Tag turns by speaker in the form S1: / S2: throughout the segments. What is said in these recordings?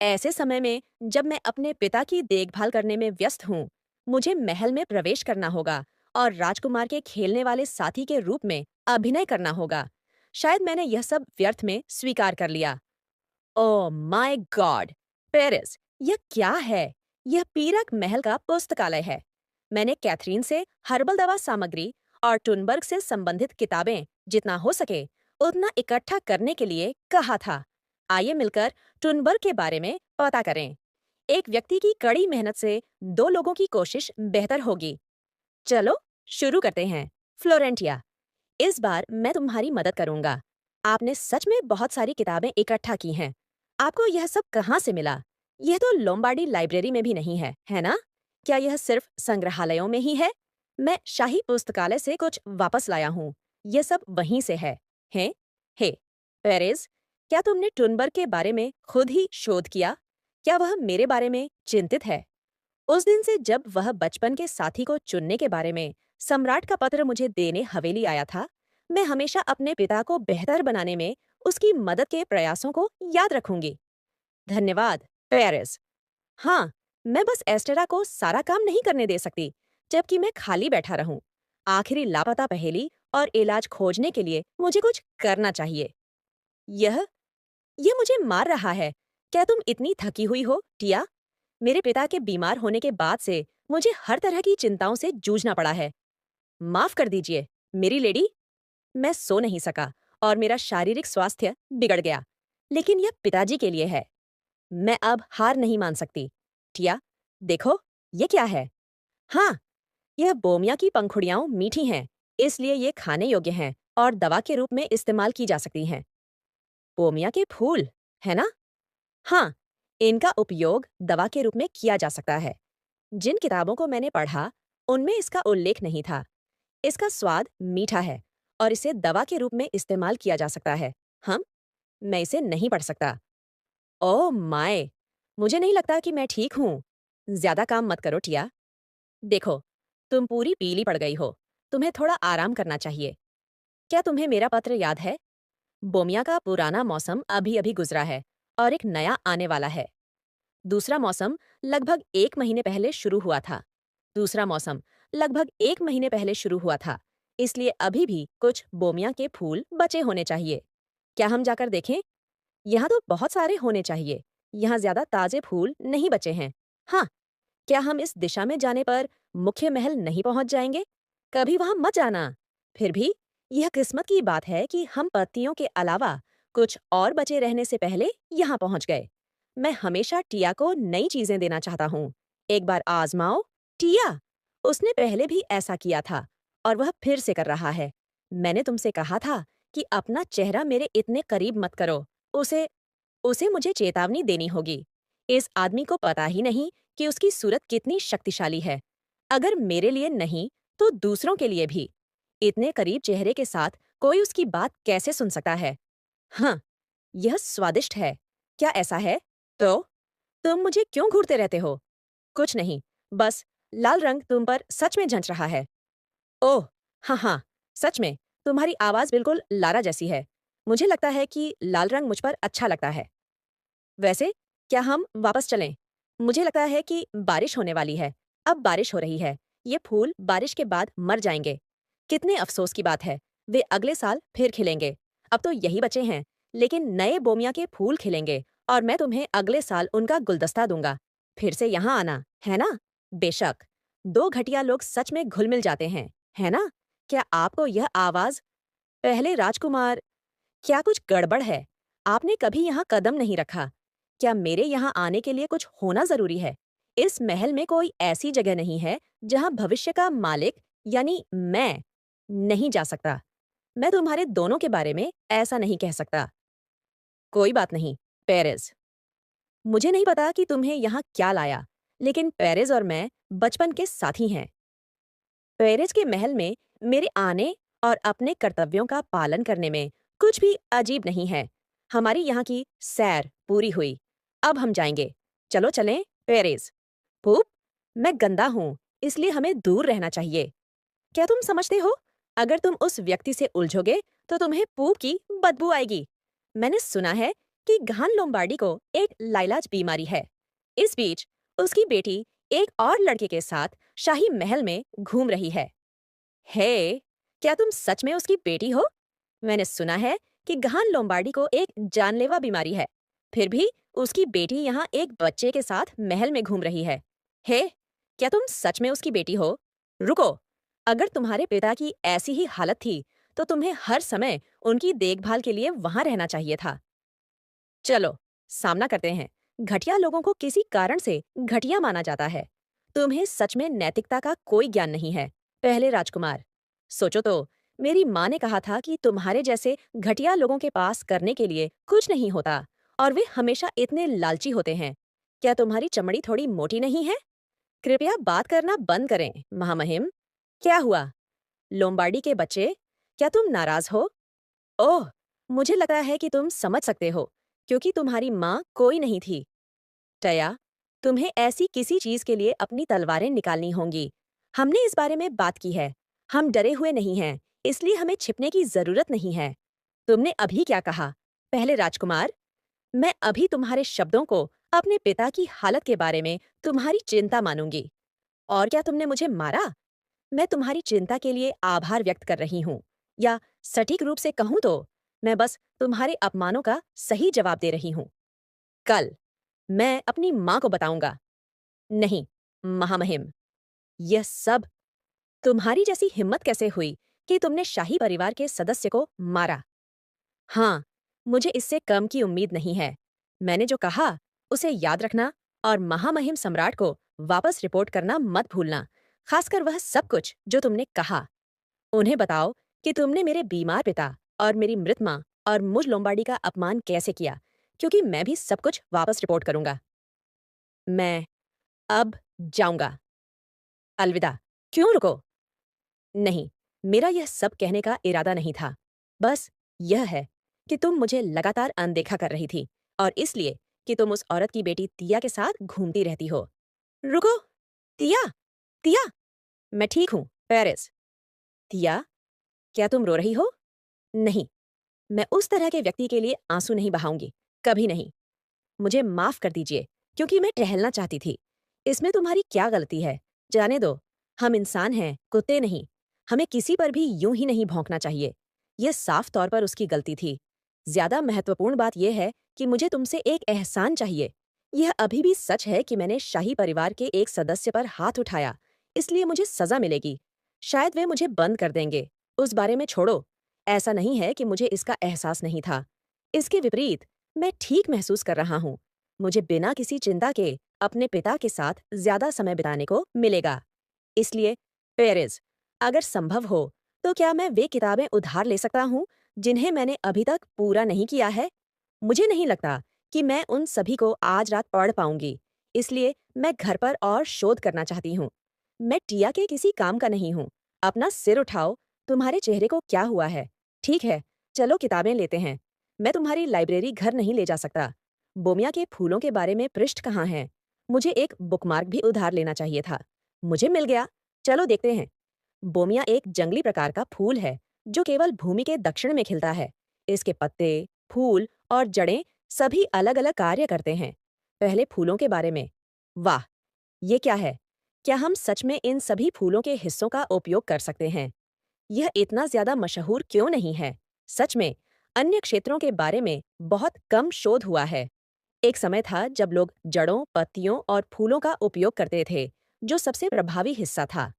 S1: ऐसे समय में जब मैं अपने पिता की देखभाल करने में व्यस्त हूँ, मुझे महल में प्रवेश करना होगा और राजकुमार के खेलने वाले साथी के रूप में अभिनय करना होगा। शायद मैंने यह सब व्यर्थ में स्वीकार कर लिया। ओह माय गॉड! पेरिस, यह क्या है? यह पीरक महल का पुस्तकालय है। मैंने कैथरीन से हर्बल दवा सामग्री और टुनबर्ग से संबंधित किताबें जितना हो सके उतना इकट्ठा करने के लिए कहा था। आइए मिलकर टुनबर्ग के बारे में पता करें। एक व्यक्ति की कड़ी मेहनत से दो लोगों की कोशिश बेहतर होगी। चलो शुरू करते हैं। फ्लोरेंटिया, इस बार मैं तुम्हारी मदद करूंगा। आपने सच में बहुत सारी किताबें इकट्ठा की हैं। आपको यह सब कहाँ से मिला? यह तो लोम्बार्डी लाइब्रेरी में भी नहीं है, है ना? क्या यह सिर्फ संग्रहालयों में ही है? मैं शाही पुस्तकालय से कुछ वापस लाया हूँ। यह सब वहीं से है। हैं? हे, पेरेज, क्या तुमने टुनबर्ग के बारे में खुद ही शोध किया? क्या वह मेरे बारे में चिंतित है? उस दिन से जब वह बचपन के साथी को चुनने के बारे में सम्राट का पत्र मुझे देने हवेली आया था, मैं हमेशा अपने पिता को बेहतर बनाने में उसकी मदद के प्रयासों को याद रखूंगी। धन्यवाद, पेरिस। हाँ, मैं बस एस्टेरा को सारा काम नहीं करने दे सकती, जबकि मैं खाली बैठा रहूं। आखिरी लापता पहेली और इलाज खोजने के लिए मुझे कुछ करना चाहिए। यह यह मुझे मार रहा है। क्या तुम इतनी थकी हुई हो, टिया? मेरे पिता के बीमार होने के बाद से मुझे हर तरह की चिंताओं से जूझना पड़ा है। माफ कर दीजिए, मेरी लेडी। मैं सो नहीं सका और मेरा शारीरिक स्वास्थ्य बिगड़ गया। लेकिन यह पिताजी के लिए है। मैं अब हार नहीं मान सकती। टिया, देखो, ये क्या है? हाँ, यह बोमिया की पंखुड़ियाँ मीठी हैं, इसलिए ये खाने योग्य हैं और दवा के रूप में इस्तेमाल की जा सकती हैं। बोमिया के फूल, है ना? हाँ, इनका उपयोग दवा के रूप में किया जा सकता है। जिन किताबों को मैंने पढ़ा, उनमें इसका उल्लेख नहीं था। इसका स्वाद मीठा है और इसे दवा के रूप में इस्तेमाल किया जा सकता है। हम मैं इसे नहीं पढ़ सकता। Oh my! मुझे नहीं लगता कि मैं ठीक हूँ। ज्यादा काम मत करो, टिया। देखो, तुम पूरी पीली पड़ गई हो। तुम्हें थोड़ा आराम करना चाहिए। क्या तुम्हें मेरा पत्र याद है? बोमिया का पुराना मौसम अभी-अभी गुजरा है और एक नया आने वाला है। दूसरा मौसम लगभग 1 महीने पहले शुरू हुआ था। दूसरा मौसम लगभग 1 महीने पहले शुरू हुआ था। इसलिए अभी भी कुछ बोमिया के फूल बचे होने चाहिए। क्या हम जाकर देखें? यहाँ तो बहुत सारे होने चाहिए। यहाँ ज्यादा ताजे फूल नहीं बचे हैं। हाँ, क्या हम इस दिशा में जाने पर मुख्य महल नहीं पहुंच जाएंगे? कभी वहां मत जाना। फिर भी यह किस्मत की बात है कि हम पत्तियों के अलावा कुछ और बचे रहने से पहले यहाँ पहुंच गए। मैं हमेशा टिया को नई चीजें देना चाहता हूँ। एक बार आजमाओ, टिया। उसने पहले भी ऐसा किया था और वह फिर से कर रहा है। मैंने तुमसे कहा था कि अपना चेहरा मेरे इतने करीब मत करो। उसे उसे मुझे चेतावनी देनी होगी। इस आदमी को पता ही नहीं कि उसकी सूरत कितनी शक्तिशाली है। अगर मेरे लिए नहीं, तो दूसरों के लिए भी। इतने करीब चेहरे के साथ कोई उसकी बात कैसे सुन सकता है? हाँ, यह स्वादिष्ट है। क्या ऐसा है? तो तुम मुझे क्यों घूरते रहते हो? कुछ नहीं, बस लाल रंग तुम पर सच में जंच रहा है। ओह, हाँ हाँ, सच में, तुम्हारी आवाज़ बिल्कुल लारा जैसी है। मुझे लगता है कि लाल रंग मुझ पर अच्छा लगता है। वैसे, क्या हम वापस चलें? मुझे लगता है कि बारिश होने वाली है। अब बारिश हो रही है। ये फूल बारिश के बाद मर जाएंगे। कितने अफसोस की बात है। वे अगले साल फिर खिलेंगे। अब तो यही बचे हैं, लेकिन नए बोमिया के फूल खिलेंगे और मैं तुम्हें अगले साल उनका गुलदस्ता दूंगा। फिर से यहाँ आना, है ना? बेशक। दो घटिया लोग सच में घुल-मिल जाते हैं, है ना? क्या आपको यह आवाज़ पहले राजकुमार, क्या कुछ गड़बड़ है? आपने कभी यहाँ कदम नहीं रखा। क्या मेरे यहाँ आने के लिए कुछ होना जरूरी है? इस महल में कोई ऐसी जगह नहीं है जहाँ भविष्य का मालिक यानी मैं नहीं जा सकता। मैं तुम्हारे दोनों के बारे में ऐसा नहीं कह सकता। कोई बात नहीं, पेरेज। मुझे नहीं पता कि तुम्हें यहाँ क्या लाया, लेकिन पेरेज और मैं बचपन के साथी हैं। पेरेज के महल में मेरे आने और अपने कर्तव्यों का पालन करने में कुछ भी अजीब नहीं है। हमारी यहाँ की सैर पूरी हुई। अब हम जाएंगे। चलो चलें, पेरेज। पूप, मैं गंदा हूँ, इसलिए हमें दूर रहना चाहिए। क्या तुम समझते हो? अगर तुम उस व्यक्ति से उलझोगे, तो तुम्हें पूप की बदबू आएगी। मैंने सुना है कि घान लोम्बार्डी को एक लाइलाज बीमारी है। इस बीच उसकी बेटी एक और लड़के के साथ शाही महल में घूम रही है। हे, क्या तुम सच में उसकी बेटी हो? मैंने सुना है कि घान लोम्बार्डी को एक जानलेवा बीमारी है। फिर भी उसकी बेटी यहाँ एक बच्चे के साथ महल में घूम रही है। हे, क्या तुम सच में उसकी बेटी हो? रुको, अगर तुम्हारे पिता की ऐसी ही हालत थी, तो तुम्हें हर समय उनकी देखभाल के लिए वहां रहना चाहिए था। चलो, सामना करते हैं। घटिया लोगों को किसी कारण से घटिया माना जाता है। तुम्हें सच में नैतिकता का कोई ज्ञान नहीं है। पहले राजकुमार, सोचो तो, मेरी माँ ने कहा था कि तुम्हारे जैसे घटिया लोगों के पास करने के लिए कुछ नहीं होता और वे हमेशा इतने लालची होते हैं। क्या तुम्हारी चमड़ी थोड़ी मोटी नहीं है? कृपया बात करना बंद करें, महामहिम। क्या हुआ? लोम्बार्डी के बच्चे, क्या तुम नाराज हो? ओह, मुझे लगता है कि तुम समझ सकते हो, क्योंकि तुम्हारी माँ कोई नहीं थी। टया, तुम्हें ऐसी किसी चीज के लिए अपनी तलवारें निकालनी होंगी। हमने इस बारे में बात की है। हम डरे हुए नहीं हैं, इसलिए हमें छिपने की जरूरत नहीं है। तुमने अभी क्या कहा? पहले राजकुमार, मैं अभी तुम्हारे शब्दों को अपने पिता की हालत के बारे में तुम्हारी चिंता मानूंगी। और क्या तुमने मुझे मारा? मैं तुम्हारी चिंता के लिए आभार व्यक्त कर रही हूँ, या सटीक रूप से कहूँ तो मैं बस तुम्हारे अपमानों का सही जवाब दे रही हूँ। कल मैं अपनी माँ को बताऊंगा। नहीं, महामहिम, यह सब तुम्हारी जैसी हिम्मत कैसे हुई कि तुमने शाही परिवार के सदस्य को मारा? हाँ, मुझे इससे कम की उम्मीद नहीं है। मैंने जो कहा उसे याद रखना और महामहिम सम्राट को वापस रिपोर्ट करना मत भूलना, खासकर वह सब कुछ जो तुमने कहा। उन्हें बताओ कि तुमने मेरे बीमार पिता और मेरी मृत माँ और मुझ लोम्बार्डी का अपमान कैसे किया, क्योंकि मैं भी सब कुछ वापस रिपोर्ट करूंगा। मैं अब जाऊंगा। अलविदा। क्यों रुको? नहीं, मेरा यह सब कहने का इरादा नहीं था। बस यह है कि तुम मुझे लगातार अनदेखा कर रही थी, और इसलिए कि तुम उस औरत की बेटी तिया के साथ घूमती रहती हो। रुको, तिया, तिया, मैं ठीक हूँ, पेरिस। तिया, क्या तुम रो रही हो? नहीं, मैं उस तरह के व्यक्ति के लिए आंसू नहीं बहाऊंगी, कभी नहीं। मुझे माफ कर दीजिए, क्योंकि मैं टहलना चाहती थी। इसमें तुम्हारी क्या गलती है? जाने दो, हम इंसान हैं, कुत्ते नहीं। हमें किसी पर भी यूं ही नहीं भौंकना चाहिए। यह साफ तौर पर उसकी गलती थी। ज्यादा महत्वपूर्ण बात यह है कि मुझे तुमसे एक एहसान चाहिए। यह अभी भी सच है कि मैंने शाही परिवार के एक सदस्य पर हाथ उठाया, इसलिए मुझे सजा मिलेगी। शायद वे मुझे बंद कर देंगे। उस बारे में छोड़ो। ऐसा नहीं है कि मुझे इसका एहसास नहीं था। इसके विपरीत, मैं ठीक महसूस कर रहा हूँ। मुझे बिना किसी चिंता के अपने पिता के साथ ज्यादा समय बिताने को मिलेगा। इसलिए, पेरिस, अगर संभव हो, तो क्या मैं वे किताबें उधार ले सकता हूँ जिन्हें मैंने अभी तक पूरा नहीं किया है? मुझे नहीं लगता कि मैं उन सभी को आज रात पढ़ पाऊंगी, इसलिए मैं घर पर और शोध करना चाहती हूँ। मैं टिया के किसी काम का नहीं हूँ। अपना सिर उठाओ, तुम्हारे चेहरे को क्या हुआ है? ठीक है, चलो किताबें लेते हैं। मैं तुम्हारी लाइब्रेरी घर नहीं ले जा सकता। बोमिया के फूलों के बारे में पृष्ठ कहाँ हैं? मुझे एक बुकमार्क भी उधार लेना चाहिए था। मुझे मिल गया। चलो देखते हैं। बोमिया एक जंगली प्रकार का फूल है जो केवल भूमि के दक्षिण में खिलता है। इसके पत्ते, फूल और जड़ें सभी अलग-अलग कार्य करते हैं। पहले फूलों के बारे में। वाह, ये क्या है? क्या हम सच में इन सभी फूलों के हिस्सों का उपयोग कर सकते हैं? यह इतना ज्यादा मशहूर क्यों नहीं है? सच में, अन्य क्षेत्रों के बारे में बहुत कम शोध हुआ है। एक समय था जब लोग जड़ों, पत्तियों और फूलों का उपयोग करते थे, जो सबसे प्रभावी हिस्सा था।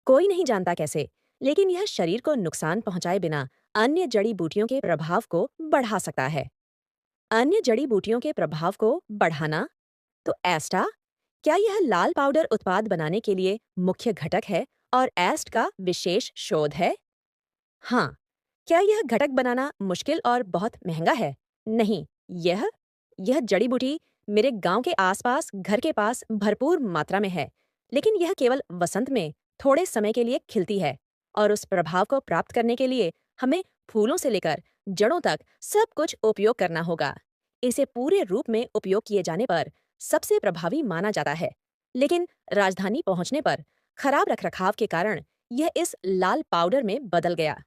S1: कोई नहीं जानता कैसे, लेकिन यह शरीर को नुकसान पहुंचाए बिना अन्य जड़ी बूटियों के प्रभाव को बढ़ा सकता है। अन्य जड़ी बूटियों के प्रभाव को बढ़ाना? तो एस्टा? क्या यह लाल पाउडर उत्पाद बनाने के लिए मुख्य घटक है और एस्ट का विशेष शोध है? हाँ। क्या यह घटक बनाना मुश्किल और बहुत महंगा है? नहीं, यह जड़ी बूटी मेरे गांव के आसपास घर के पास भरपूर मात्रा में है, लेकिन यह केवल वसंत में थोड़े समय के लिए खिलती है, और उस प्रभाव को प्राप्त करने के लिए हमें फूलों से लेकर जड़ों तक सब कुछ उपयोग करना होगा। इसे पूरे रूप में उपयोग किए जाने पर सबसे प्रभावी माना जाता है, लेकिन राजधानी पहुंचने पर खराब रखरखाव के कारण यह इस लाल पाउडर में बदल गया।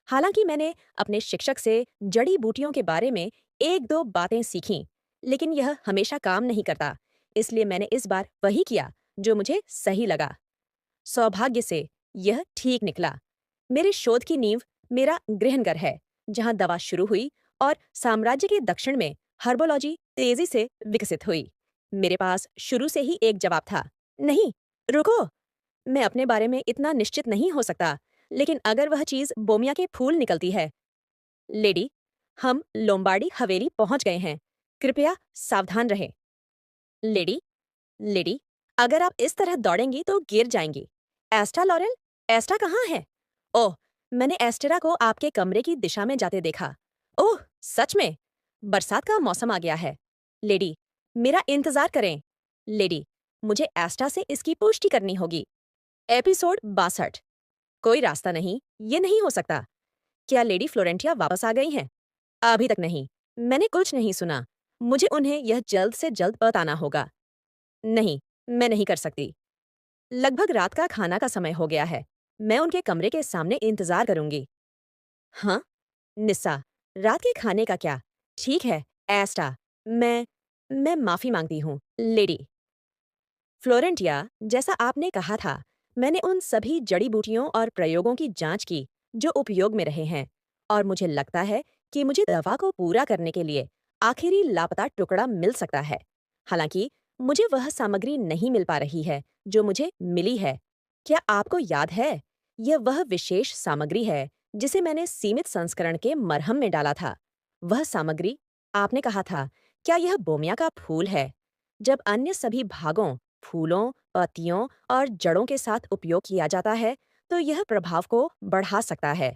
S1: हालांकि मैंने अपने शिक्षक से जड़ी बूटियों के बारे में एक दो बातें सीखीं, लेकिन यह हमेशा काम नहीं करता। इसलिए मैंने इस बार वही किया जो मुझे सही लगा। सौभाग्य से यह ठीक निकला। मेरे शोध की नींव मेरा गृहनगर है, जहां दवा शुरू हुई और साम्राज्य के दक्षिण में हर्बोलॉजी तेजी से विकसित हुई। मेरे पास शुरू से ही एक जवाब था, नहीं, रुको, मैं अपने बारे में इतना निश्चित नहीं हो सकता, लेकिन अगर वह चीज बोमिया के फूल निकलती है। लेडी, हम लोम्बार्डी हवेली पहुंच गए हैं। कृपया सावधान रहें। लेडी, लेडी, अगर आप इस तरह दौड़ेंगी तो गिर जाएंगी। एस्टा लॉरेल, एस्टा कहाँ है? ओह, मैंने एस्टेरा को आपके कमरे की दिशा में जाते देखा। ओह, सच में? बरसात का मौसम आ गया है। लेडी, मेरा इंतजार करें। लेडी, मुझे एस्टा से इसकी पुष्टि करनी होगी। एपिसोड 62। कोई रास्ता नहीं, ये नहीं हो सकता। क्या लेडी फ्लोरेंटिया वापस आ गई हैं? अभी तक नहीं। मैंने कुछ नहीं सुना। मुझे उन्हें यह जल्द से जल्द बताना होगा। नहीं, मैं नहीं कर सकती। लगभग रात का खाना का समय हो गया है। मैं उनके कमरे के सामने इंतजार करूंगी। हाँ? निस्सा, रात के खाने का क्या? ठीक है, एस्टा, मैं माफी मांगती हूँ, लेडी फ्लोरेंटिया। जैसा आपने कहा था, मैंने उन सभी जड़ी बूटियों और प्रयोगों की जांच की जो उपयोग में रहे हैं, और मुझे लगता है कि मुझे दवा को पूरा करने के लिए आखिरी लापता टुकड़ा मिल सकता है। हालांकि मुझे वह सामग्री नहीं मिल पा रही है जो मुझे मिली है। क्या आपको याद है? यह वह विशेष सामग्री है जिसे मैंने सीमित संस्करण के मरहम में डाला था। वह सामग्री, आपने कहा था, क्या यह बोमिया का फूल है? जब अन्य सभी भागों, फूलों, पत्तियों और जड़ों के साथ उपयोग किया जाता है, तो यह प्रभाव को बढ़ा सकता है।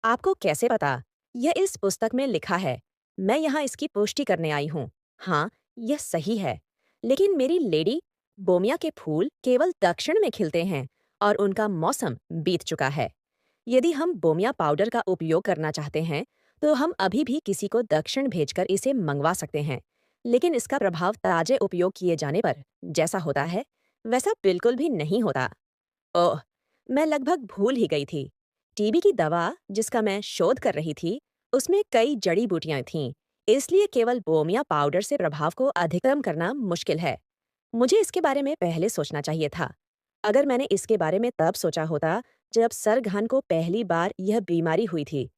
S1: आपको कैसे पता? यह इस पुस्तक में लिखा है। मैं यहाँ इसकी पुष्टि करने आई हूँ। हाँ, यह सही है। लेकिन मेरी लेडी, बोमिया के फूल केवल दक्षिण में खिलते हैं और उनका मौसम बीत चुका है। यदि हम बोमिया पाउडर का उपयोग करना चाहते हैं, तो हम अभी भी किसी को दक्षिण भेजकर इसे मंगवा सकते हैं। लेकिन इसका प्रभाव ताजे उपयोग किए जाने पर जैसा होता है, वैसा बिल्कुल भी नहीं होता। ओह! मैं लगभग भूल ही गई थी। टीबी की दवा जिसका मैं शोध कर रही थी, उसमें कई जड़ी-बूटियाँ थीं, इसलिए केवल बोमिया पाउडर से प्रभाव को अधिकतम करना मुश्किल है। मुझे इसके बारे में पहले सोचना चाहिए था। अगर मैंने इसके बारे में तब सोचा होता, जब सर घान को पहली बार यह बीमारी हुई थी,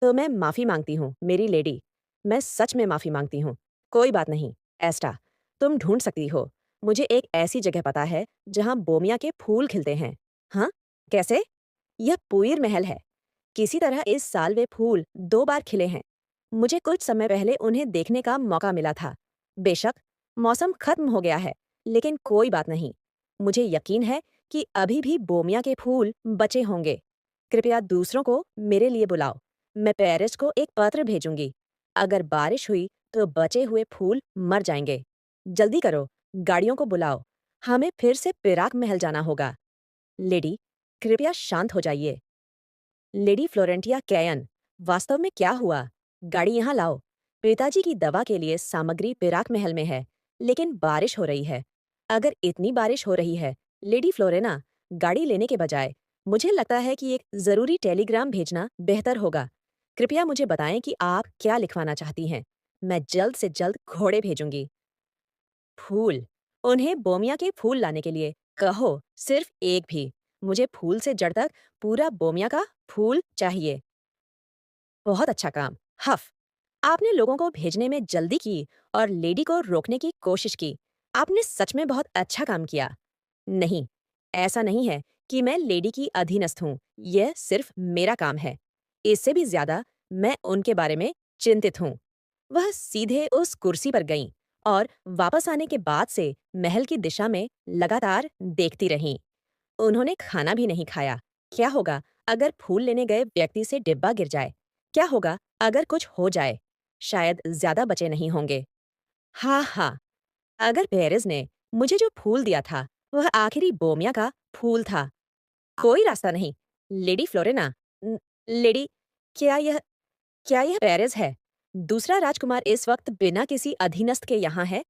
S1: तो मैं माफ़ी माँगती हूँ, मेरी लेडी। मैं सच में माफ़ी माँगती हूँ। कोई बात नहीं, एस्टा, तुम ढूँढ सकती हो। मुझे एक ऐसी जगह पता है, जहाँ बोमिया के फूल खिलते हैं। हाँ? कैसे? यह पुईर महल है। किसी तरह इस साल वे फूल 2 बार खिले हैं। मुझे कुछ समय पहले उन्हें देखने का मौका मिला था। बेशक, मौसम खत्म हो गया है, लेकिन कोई बात नहीं। मुझे यकीन है कि अभी भी बोमिया के फूल बचे होंगे। कृपया दूसरों को मेरे लिए बुलाओ। मैं पेरिस को एक पत्र भेजूंगी। अगर बारिश हुई तो बचे हुए फूल मर जाएंगे। जल्दी करो, गाड़ियों को बुलाओ। हमें फिर से पिराक महल जाना होगा। लेडी, कृपया शांत हो जाइए। लेडी फ्लोरेंटिया कैयन, वास्तव में क्या हुआ? गाड़ी यहाँ लाओ। पिताजी की दवा के लिए सामग्री पिराक महल में है, लेकिन बारिश हो रही है। अगर इतनी बारिश हो रही है, लेडी फ्लोरेना, गाड़ी लेने के बजाय मुझे लगता है कि एक जरूरी टेलीग्राम भेजना बेहतर होगा। कृपया मुझे बताएं कि आप क्या लिखवाना चाहती हैं। मैं जल्द से जल्द घोड़े भेजूंगी। फूल, उन्हें बोमिया के फूल लाने के लिए कहो, सिर्फ एक भी। मुझे फूल से जड़ तक पूरा बोमिया का फूल चाहिए। बहुत अच्छा काम। हफ, आपने लोगों को भेजने में जल्दी की और लेडी को रोकने की कोशिश की। आपने सच में बहुत अच्छा काम किया। नहीं, ऐसा नहीं है कि मैं लेडी की अधीनस्थ हूँ। यह सिर्फ मेरा काम है। इससे भी ज्यादा मैं उनके बारे में चिंतित हूँ। वह सीधे उस कुर्सी पर गईं और वापस आने के बाद से महल की दिशा में लगातार देखती रहीं। उन्होंने खाना भी नहीं खाया। क्या होगा अगर फूल लेने गए व्यक्ति से डिब्बा गिर जाए? क्या होगा अगर कुछ हो जाए? शायद ज्यादा बचे नहीं होंगे। हाँ हाँ, अगर पेरेज ने मुझे जो फूल दिया था, वह आखिरी बोमिया का फूल था। कोई रास्ता नहीं। लेडी फ्लोरेना, लेडी, क्या यह क्या यह पेरेज है? दूसरा राजकुमार इस वक्त बिना किसी अधीनस्थ के यहाँ है?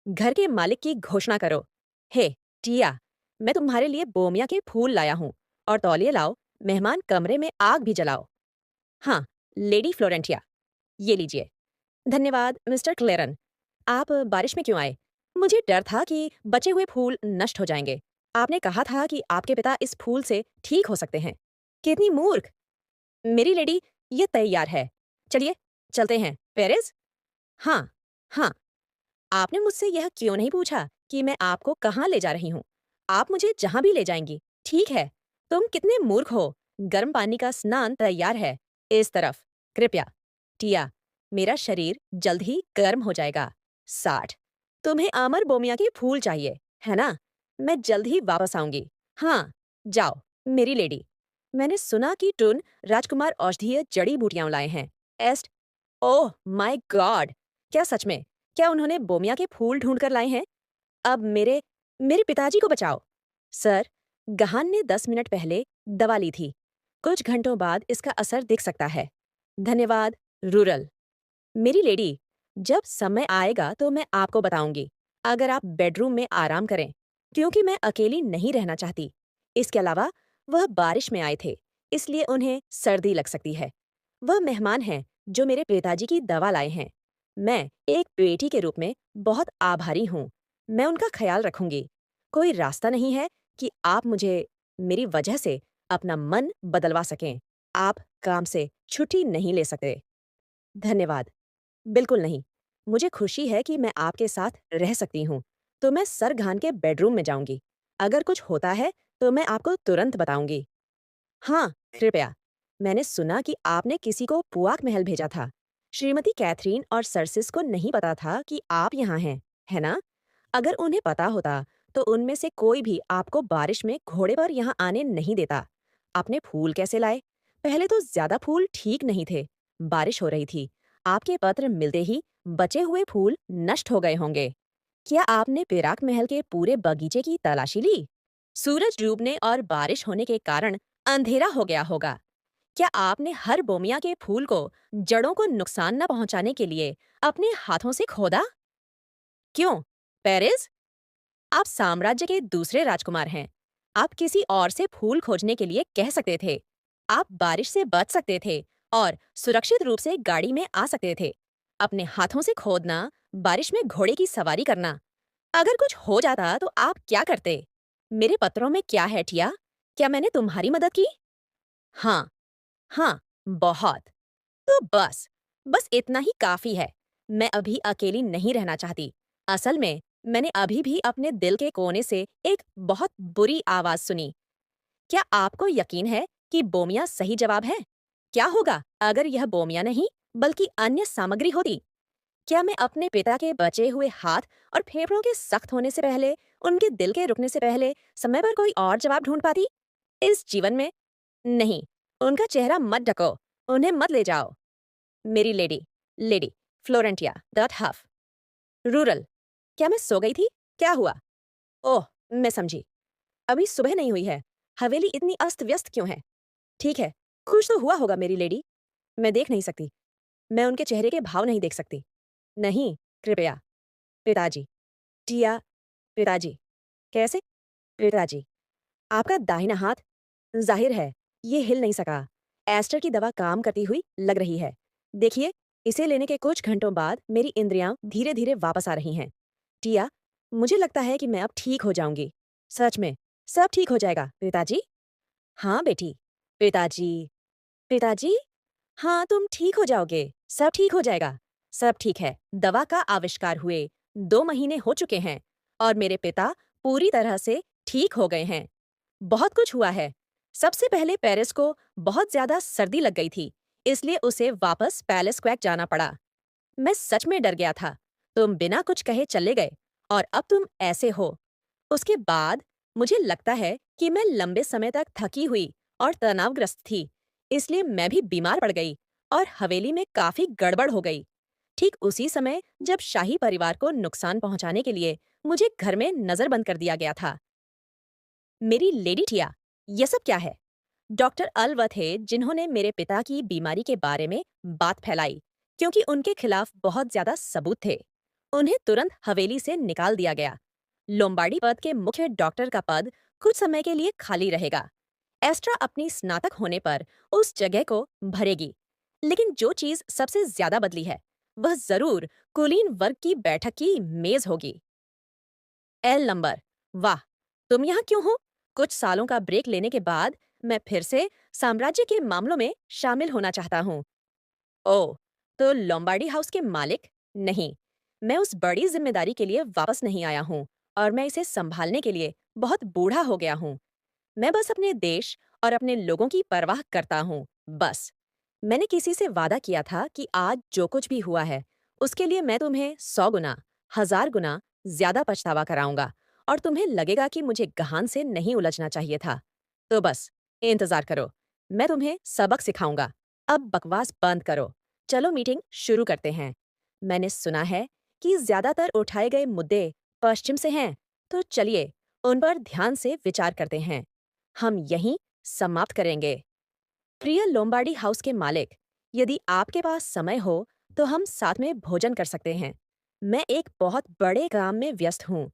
S1: घर के मालिक की घोषणा करो। हे, टिया, मैं तुम्हारे लिए बोमिया के फूल लाया हूँ। और तौलिए लाओ, मेहमान कमरे में आग भी जलाओ। हाँ, लेडी फ्लोरेंटिया, ये लीजिए। धन्यवाद, मिस्टर क्लेरन। आप बारिश में क्यों आए? मुझे डर था कि बचे हुए फूल नष्ट हो जाएंगे। आपने कहा था कि आपके पिता इस फूल से ठीक हो सकते हैं। कितनी मूर्ख! मेरी लेडी, ये तैयार है। चलिए, चलते हैं। पेरिस? हाँ, हाँ। आपने मुझसे यह क्यों नहीं पूछा कि मैं आपको कहाँ ले जा रही हूँ? आप मुझे जहाँ भी ले जाएंगी। ठीक है। तुम कितने मूर्ख हो। गर्म पानी का स्नान तैयार है। इस तरफ। कृपया। टिया, मेरा शरीर जल्द ही गर्म हो जाएगा। 60। तुम्हें अमर बोमिया के फूल चाहिए, है ना? मैं जल्द ही वापस आऊंगी। हाँ, जाओ, मेरी लेडी। मैंने सुना कि टुन राजकुमार औषधीय जड़ी बूटियां लाए हैं। एस्ट। Oh my god! क्या सच में? क्या उन्होंने बोमिया के फूल ढूंढ कर लाए हैं? अब मेरे मेरे पिताजी को बचाओ। सर, गहान ने 10 मिनट पहले दवा ली थी। कुछ घंटों बाद इसका असर दिख सकता है। धन्यवाद, रूरल। मेरी लेडी, जब समय आएगा तो मैं आपको बताऊंगी। अगर आप बेडरूम में आराम करें, क्योंकि मैं अकेली नहीं रहना चाहती। इसके अलावा वह बारिश में आए थे, इसलिए उन्हें सर्दी लग सकती है। वह मेहमान हैं जो मेरे पिताजी की दवा लाए हैं। मैं एक बेटी के रूप में बहुत आभारी हूँ। मैं उनका ख्याल रखूंगी। कोई रास्ता नहीं है कि आप मुझे मेरी वजह से अपना मन बदलवा सकें। आप काम से छुट्टी नहीं ले सकते। धन्यवाद। बिल्कुल नहीं। मुझे खुशी है कि मैं आपके साथ रह सकती हूँ। तो मैं सर घान के बेडरूम में जाऊंगी। अगर कुछ होता है तो मैं आपको तुरंत बताऊंगी। हाँ, कृपया। मैंने सुना कि आपने किसी को पुआक महल भेजा था। श्रीमती कैथरीन और सर्सिस को नहीं पता था कि आप यहाँ हैं, है ना? अगर उन्हें पता होता, तो उनमें से कोई भी आपको बारिश में घोड़े पर यहाँ आने नहीं देता। आपने फूल कैसे लाए? पहले तो ज्यादा फूल ठीक नहीं थे। बारिश हो रही थी। आपके पत्र मिलते ही बचे हुए फूल नष्ट हो गए होंगे। क्या आपने पेराक महल के पूरे बगीचे की तलाशी ली? सूरज डूबने और बारिश होने के कारण अंधेरा हो गया होगा। क्या आपने हर बोमिया के फूल को जड़ों को नुकसान न पहुंचाने के लिए अपने हाथों से खोदा? क्यों? पेरिस? आप साम्राज्य के दूसरे राजकुमार हैं। आप किसी और से फूल खोजने के लिए कह सकते थे। आप बारिश से बच सकते थे और सुरक्षित रूप से गाड़ी में आ सकते थे। अपने हाथों से खोदना, बारिश में घोड़े की सवारी करना। अगर कुछ हो जाता तो आप क्या करते? मेरे पत्रों में क्या है, टिया? क्या मैंने तुम्हारी मदद की? हाँ, हाँ, बहुत। तो बस इतना ही काफी है। मैं अभी अकेली नहीं रहना चाहती। असल में मैंने अभी भी अपने दिल के कोने से एक बहुत बुरी आवाज सुनी। क्या आपको यकीन है कि बोमिया सही जवाब है? क्या होगा अगर यह बोमिया नहीं बल्कि अन्य सामग्री होती? क्या मैं अपने पिता के बचे हुए हाथ और फेफड़ों के सख्त होने से पहले, उनके दिल के रुकने से पहले समय पर कोई और जवाब ढूंढ पाती? इस जीवन में? नहीं, उनका चेहरा मत ढको। उन्हें मत ले जाओ। मेरी लेडी, लेडी फ्लोरेंटिया डॉट हफ। रूरल। क्या मैं सो गई थी? क्या हुआ? ओह, मैं समझी। अभी सुबह नहीं हुई है। हवेली इतनी अस्त व्यस्त क्यों है? ठीक है, खुश तो हुआ होगा मेरी लेडी। मैं देख नहीं सकती। मैं उनके चेहरे के भाव नहीं देख सकती। नहीं, कृपया। पिताजी। टिया। पिताजी। कैसे? पिताजी। आपका दाहिना हाथ? जाहिर है, ये हिल नहीं सका। एस्टर की दवा काम करती हुई लग रही है। देखिए, इसे लेने के कुछ घंटों बाद मेरी इंद्रियां धीरे धीरे वापस आ रही हैं। टिया, मुझे लगता है कि मैं अब ठीक हो जाऊंगी। सच में, सब ठीक हो जाएगा, पिताजी। हाँ बेटी। पिताजी। पिताजी। हाँ, तुम ठीक हो जाओगे। सब ठीक हो जाएगा। सब ठीक है। दवा का आविष्कार हुए 2 महीने हो चुके हैं और मेरे पिता पूरी तरह से ठीक हो गए हैं। बहुत कुछ हुआ है। सबसे पहले पेरिस को बहुत ज्यादा सर्दी लग गई थी, इसलिए उसे वापस पैलेस क्वैक जाना पड़ा। मैं सच में डर गया था। तुम बिना कुछ कहे चले गए और अब तुम ऐसे हो। उसके बाद मुझे लगता है कि मैं लंबे समय तक थकी हुई और तनावग्रस्त थी, इसलिए मैं भी बीमार पड़ गई और हवेली में काफी गड़बड़ हो गई। ठीक उसी समय जब शाही परिवार को नुकसान पहुंचाने के लिए मुझे घर में नजरबंद कर दिया गया था। मेरी लेडी टिया, यह सब क्या है? डॉक्टर अल वह थे जिन्होंने मेरे पिता की बीमारी के बारे में बात फैलाई, क्योंकि उनके खिलाफ बहुत ज्यादा सबूत थे। उन्हें तुरंत हवेली से निकाल दिया गया। लोम्बार्डी पद के मुख्य डॉक्टर का पद कुछ समय के लिए खाली रहेगा। एस्ट्रा अपनी स्नातक होने पर उस जगह को भरेगी। लेकिन जो चीज सबसे ज्यादा बदली है, वह जरूर कुलीन वर्ग की बैठक की मेज होगी। L number. वाह, तुम यहाँ क्यों हो? कुछ सालों का ब्रेक लेने के बाद मैं फिर से साम्राज्य के मामलों में शामिल होना चाहता हूँ। ओह, तो लोम्बार्डी हाउस के मालिक? नहीं, मैं उस बड़ी जिम्मेदारी के लिए वापस नहीं आया हूँ और मैं इसे संभालने के लिए बहुत बूढ़ा हो गया हूँ। मैं बस अपने देश और अपने लोगों की परवाह करता हूँ, बस। मैंने किसी से वादा किया था कि आज जो कुछ भी हुआ है, उसके लिए मैं तुम्हें 100 गुना, 1000 गुना ज्यादा पछतावा कराऊंगा और तुम्हें लगेगा कि मुझे गहान से नहीं उलझना चाहिए था। तो बस, इंतजार करो। मैं तुम्हें सबक सिखाऊंगा। अब बकवास बंद करो। चलो मीटिंग शुरू करते हैं। मैंने सुना है कि ज्यादातर उठाए गए मुद्दे पश्चिम से हैं, तो चलिए उन पर ध्यान से विचार करते हैं। हम यहीं समाप्त करेंगे। प्रिय लोम्बार्डी हाउस के मालिक, यदि आपके पास समय हो तो हम साथ में भोजन कर सकते हैं। मैं एक बहुत बड़े काम में व्यस्त हूँ।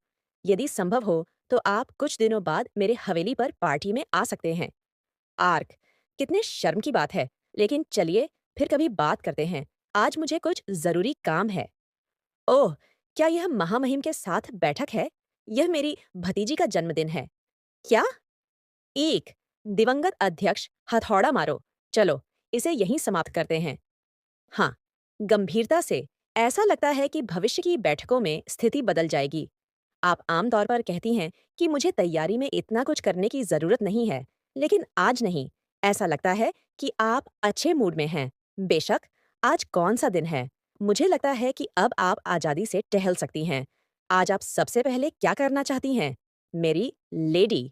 S1: यदि संभव हो तो आप कुछ दिनों बाद मेरे हवेली पर पार्टी में आ सकते हैं। आर्क, कितने शर्म की बात है, लेकिन चलिए फिर कभी बात करते हैं। आज मुझे कुछ जरूरी काम है। ओह, क्या यह महामहिम के साथ बैठक है? यह मेरी भतीजी का जन्मदिन है। क्या? एक दिवंगत अध्यक्ष, हथौड़ा मारो। चलो इसे यहीं समाप्त करते हैं। हाँ, गंभीरता से, ऐसा लगता है कि भविष्य की बैठकों में स्थिति बदल जाएगी। आप आमतौर पर कहती हैं कि मुझे तैयारी में इतना कुछ करने की जरूरत नहीं है, लेकिन आज नहीं। ऐसा लगता है कि आप अच्छे मूड में हैं। बेशक, आज कौन सा दिन है? मुझे लगता है कि अब आप आजादी से टहल सकती हैं। आज आप सबसे पहले क्या करना चाहती हैं? मेरी लेडी।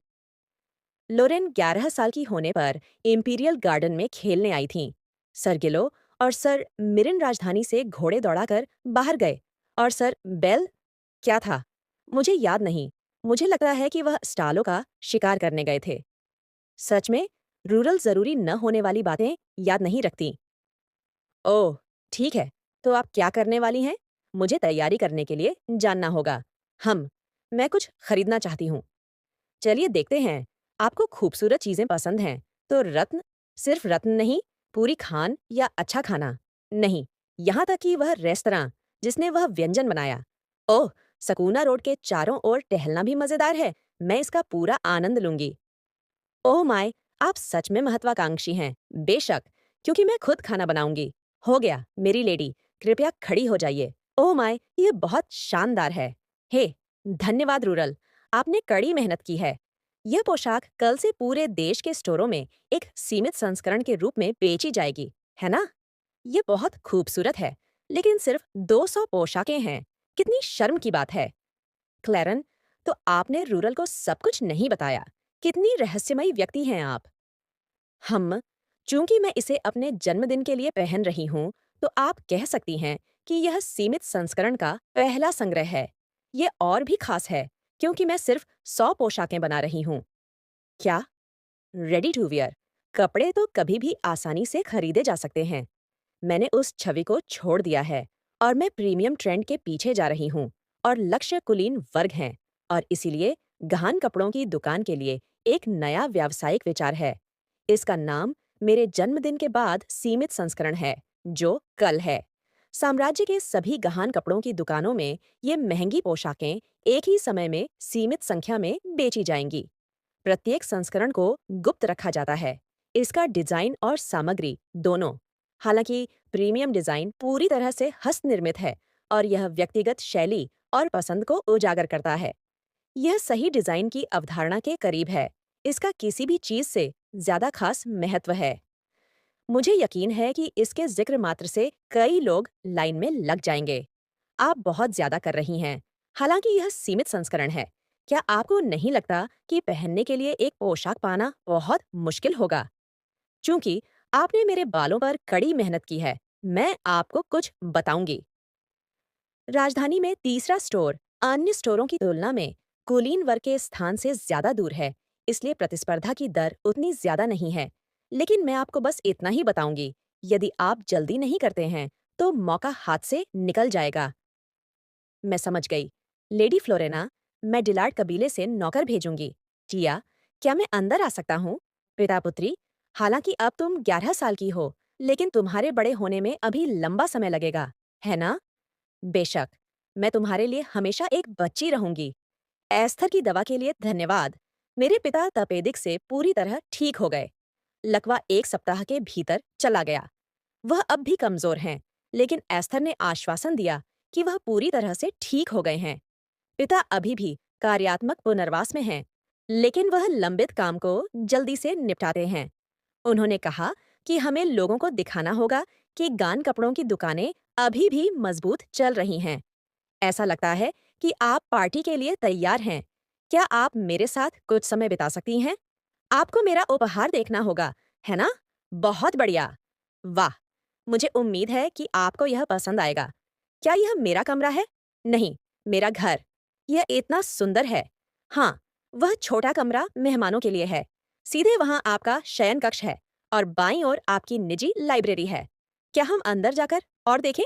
S1: लोरेन 11 साल की होने पर इंपीरियल गार्डन में खेलने आई थीं। सर गिलो और सर मिरिन राजधानी से घोड़े दौड़ाकर बाहर गए और सर बेल, क्या था? मुझे याद नहीं। मुझे लगता है कि वह स्टालों का शिकार करने गए थे। सच में, रूरल जरूरी न होने वाली बातें याद नहीं रखती। ओह, ठीक है। तो आप क्या करने वाली हैं? मुझे तैयारी करने के लिए जानना होगा। मैं कुछ खरीदना चाहती हूँ। चलिए देखते हैं। आपको खूबसूरत चीजें पसंद हैं, तो रत्न, सिर्फ रत्न नहीं, पूरी खान या अच्छा खाना। नहीं, यहाँ तक कि वह रेस्तरां जिसने वह व्यंजन बनाया। ओह, सकूना रोड के चारों ओर टहलना भी मजेदार है। मैं इसका पूरा आनंद लूंगी। ओह माय, आप सच में महत्वाकांक्षी हैं। बेशक, क्योंकि मैं खुद खाना बनाऊंगी। हो गया, मेरी लेडी, कृपया खड़ी हो जाइए। ओह माय, ये बहुत शानदार है। हे, धन्यवाद रूरल, आपने कड़ी मेहनत की है। यह पोशाक कल से पूरे देश के स्टोरों में एक सीमित संस्करण के रूप में बेची जाएगी, है ना? ये बहुत खूबसूरत है, लेकिन सिर्फ 200 पोशाकें हैं। कितनी शर्म की बात है। क्लैरन, तो आपने रूरल को सब कुछ नहीं बताया। कितनी रहस्यमयी व्यक्ति हैं आप। हम चूंकि मैं इसे अपने जन्मदिन के लिए पहन रही हूँ, तो आप कह सकती हैं कि यह सीमित संस्करण का पहला संग्रह है। ये और भी खास है, क्योंकि मैं सिर्फ 100 पोशाकें बना रही हूँ। क्या? रेडी टू वियर कपड़े तो कभी भी आसानी से खरीदे जा सकते हैं। मैंने उस छवि को छोड़ दिया है और मैं प्रीमियम ट्रेंड के पीछे जा रही हूँ और लक्ष्य कुलीन वर्ग हैं और इसीलिए गहन कपड़ों की दुकान के लिए एक नया व्यावसायिक विचार है। इसका नाम मेरे जन्मदिन के बाद सीमित संस्करण है, जो कल है। साम्राज्य के सभी गहन कपड़ों की दुकानों में ये महंगी पोशाकें एक ही समय में सीमित संख्या में बेची जाएंगी। प्रत्येक संस्करण को गुप्त रखा जाता है, इसका डिजाइन और सामग्री दोनों। हालांकि प्रीमियम डिजाइन पूरी तरह से हस्तनिर्मित है और यह व्यक्तिगत शैली और पसंद को उजागर करता है। यह सही डिजाइन की अवधारणा के करीब है। इसका किसी भी चीज से ज्यादा खास महत्व है। मुझे यकीन है कि इसके जिक्र मात्र से कई लोग लाइन में लग जाएंगे। आप बहुत ज्यादा कर रही हैं। हालांकि यह सीमित संस्करण है। क्या आपको नहीं लगता कि पहनने के लिए एक पोशाक पाना बहुत मुश्किल होगा? चूंकि आपने मेरे बालों पर कड़ी मेहनत की है, मैं आपको कुछ बताऊंगी। राजधानी में तीसरा स्टोर अन्य स्टोरों की तुलना में कुलीन वर्ग के स्थान से ज्यादा दूर है, इसलिए प्रतिस्पर्धा की दर उतनी ज्यादा नहीं है। लेकिन मैं आपको बस इतना ही बताऊंगी, यदि आप जल्दी नहीं करते हैं तो मौका हाथ से निकल जाएगा। मैं समझ गई। लेडी फ्लोरेना, मैं डिलार्ड कबीले से नौकर भेजूंगी। टिया, क्या मैं अंदर आ सकता हूँ? पिता पुत्री, हालांकि अब तुम 11 साल की हो, लेकिन तुम्हारे बड़े होने में अभी लंबा समय लगेगा। है ना? बेशक, मैं तुम्हारे लिए हमेशा एक बच्ची रहूंगी। एस्थर की दवा के लिए धन्यवाद। मेरे पिता तपेदिक से पूरी तरह ठीक हो गए। लकवा 1 सप्ताह के भीतर चला गया। वह अब भी कमजोर हैं, लेकिन एस्थर ने आश्वासन दिया कि वह पूरी तरह से ठीक हो गए हैं। पिता अभी भी कार्यात्मक पुनर्वास में हैं, लेकिन वह लंबित काम को जल्दी से निपटाते हैं। उन्होंने कहा कि हमें लोगों को दिखाना होगा कि गान कपड़ों की दुकानें अभी भी मजबूत चल रही हैं। ऐसा लगता है कि आप पार्टी के लिए तैयार हैं। क्या आप मेरे साथ कुछ समय बिता सकती हैं? आपको मेरा उपहार देखना होगा, है ना? बहुत बढ़िया। वाह! मुझे उम्मीद है कि आपको यह पसंद आएगा। क्या यह मेरा कमरा है? नहीं, मेरा घर। यह इतना सुंदर है। हाँ, वह छोटा कमरा मेहमानों के लिए है। सीधे वहाँ आपका शयन कक्ष है और बाईं ओर आपकी निजी लाइब्रेरी है। क्या हम अंदर जाकर और देखें?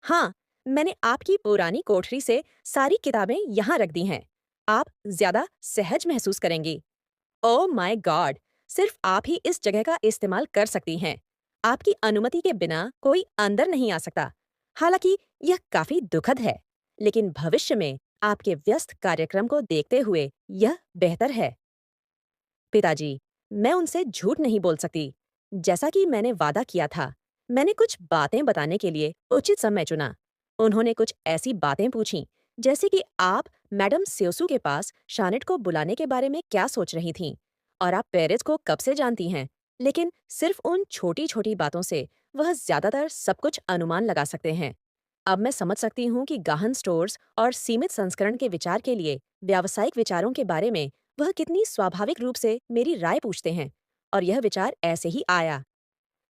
S1: हाँ, मैंने आपकी पुरानी कोठरी से सारी किताबें यहाँ रख दी हैं। आप ज्यादा सहज महसूस करेंगी। ओह माय गॉड! सिर्फ आप ही इस जगह का इस्तेमाल कर सकती हैं। आपकी अनुमति के बिना कोई अंदर नहीं आ सकता। हालांकि यह काफी दुखद है, लेकिन भविष्य में आपके व्यस्त कार्यक्रम को देखते हुए यह बेहतर है। पिताजी, मैं उनसे झूठ नहीं बोल सकती। जैसा कि मैंने वादा किया था, मैंने कुछ बातें बताने के लिए उचित समय चुना। उन्होंने कुछ ऐसी बातें पूछीं, जैसे कि आप मैडम स्योसू के पास शानेट को बुलाने के बारे में क्या सोच रही थीं, और आप पेरेस को कब से जानती हैं। लेकिन सिर्फ उन छोटी-छोटी बातों से वह ज्यादातर सब कुछ अनुमान लगा सकते हैं। अब मैं समझ सकती हूँ कि गहन स्टोर्स और सीमित संस्करण के विचार के लिए व्यावसायिक विचारों के बारे में वह कितनी स्वाभाविक रूप से मेरी राय पूछते हैं, और यह विचार ऐसे ही आया।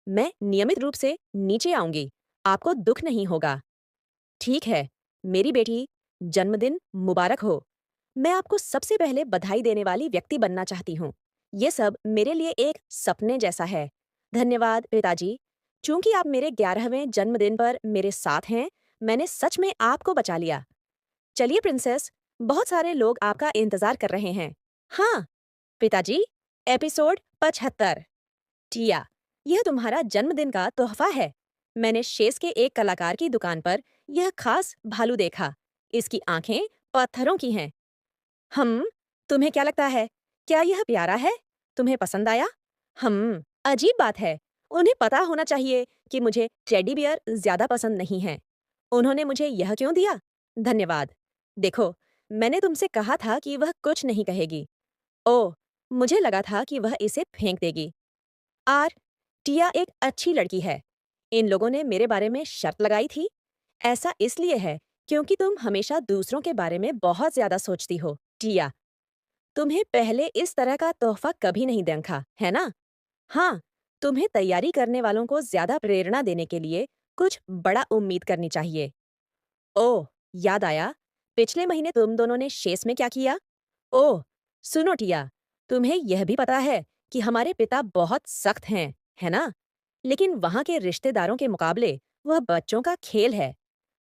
S1: मैं नियमित रूप से नीचे आऊंगी। आपको दुख नहीं होगा। ठीक है, मेरी बेटी, जन्मदिन मुबारक हो। मैं आपको सबसे पहले बधाई देने वाली व्यक्ति बनना चाहती हूँ। ये सब मेरे लिए एक सपने जैसा है। धन्यवाद पिताजी। चूंकि आप मेरे 11वें जन्मदिन पर मेरे साथ हैं, मैंने सच में आपको बचा लिया। चलिए प्रिंसेस, बहुत सारे लोग आपका इंतजार कर रहे हैं। हाँ, पिताजी, एपिसोड 75। टिया, यह तुम्हारा जन्मदिन का तोहफा है। मैंने शेष के एक कलाकार की दुकान पर यह खास भालू देखा। इसकी आंखें पत्थरों की हैं। हम, तुम्हें क्या लगता है? क्या यह प्यारा है? तुम्हें पसंद आया? अजीब बात है। उन्हें पता होना चाहिए कि मुझे टेडी बियर ज्यादा पसंद नहीं है। उन्होंने मुझे यह क्यों दिया? धन्यवाद। देखो, मैंने तुमसे कहा था कि वह कुछ नहीं कहेगी। ओह, मुझे लगा था कि वह इसे फेंक देगी। आर, टिया एक अच्छी लड़की है। इन लोगों ने मेरे बारे में शर्त लगाई थी। ऐसा इसलिए है क्योंकि तुम हमेशा दूसरों के बारे में बहुत ज्यादा सोचती हो, टिया। तुम्हें पहले इस तरह का तोहफा कभी नहीं देखा, है ना? हाँ, तुम्हें तैयारी करने वालों को ज्यादा प्रेरणा देने के लिए कुछ बड़ा उम्मीद करनी चाहिए। ओह, याद आया। पिछले महीने तुम दोनों ने शेष में क्या किया? ओह, सुनो टिया, तुम्हें यह भी पता है कि हमारे पिता बहुत सख्त हैं, है ना? लेकिन वहाँ के रिश्तेदारों के मुकाबले वह बच्चों का खेल है।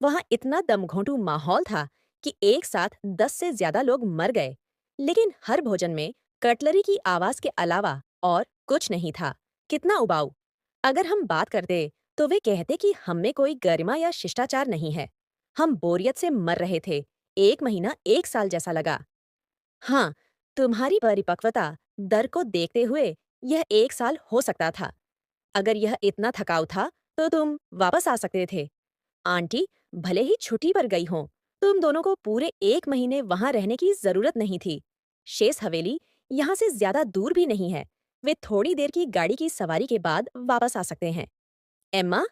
S1: वहाँ इतना दमघोंटू माहौल था कि एक साथ 10 से ज्यादा लोग मर गए। लेकिन हर भोजन में कटलरी की आवाज के अलावा और कुछ नहीं था। कितना उबाऊ। अगर हम बात करते तो वे कहते कि हम में कोई गरिमा या शिष्टाचार नहीं है। हम बोरियत से मर रहे थे। 1 महीना 1 साल जैसा लगा। हाँ, तुम्हारी परिपक्वता दर को देखते हुए यह 1 साल हो सकता था। अगर यह इतना थकाऊ था तो तुम वापस आ सकते थे। आंटी भले ही छुट्टी पर गई हों, तुम दोनों को पूरे 1 महीने वहां रहने की जरूरत नहीं थी। शेष हवेली यहाँ से ज्यादा दूर भी नहीं है। वे थोड़ी देर की गाड़ी की सवारी के बाद वापस आ सकते हैं। एम्मा,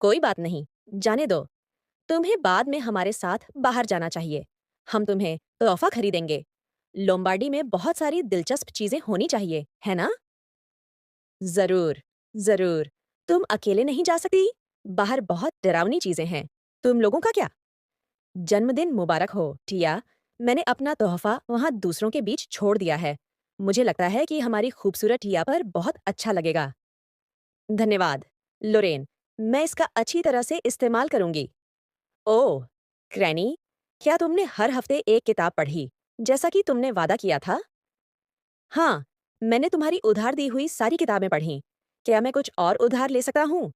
S1: कोई बात नहीं, जाने दो। तुम्हें बाद में हमारे साथ बाहर जाना चाहिए। हम तुम्हें तोहफा खरीदेंगे। लोम्बार्डी में बहुत सारी दिलचस्प चीजें होनी चाहिए, है ना? जरूर, जरूर। तुम अकेले नहीं जा सकती। बाहर बहुत डरावनी चीजें हैं। तुम लोगों का क्या? जन्मदिन मुबारक हो, टिया। मैंने अपना तोहफा वहाँ दूसरों के बीच छोड़ दिया है। मुझे लगता है कि हमारी खूबसूरत टिया पर बहुत अच्छा लगेगा। धन्यवाद, लोरेन। मैं इसका अच्छी तरह से इस्तेमाल करूंगी। ओह, क्रैनी, क्या तुमने हर हफ्ते एक किताब पढ़ी, जैसा कि तुमने वादा किया था? हाँ, मैंने तुम्हारी उधार दी हुई सारी किताबें पढ़ीं। क्या मैं कुछ और उधार ले सकता हूँ?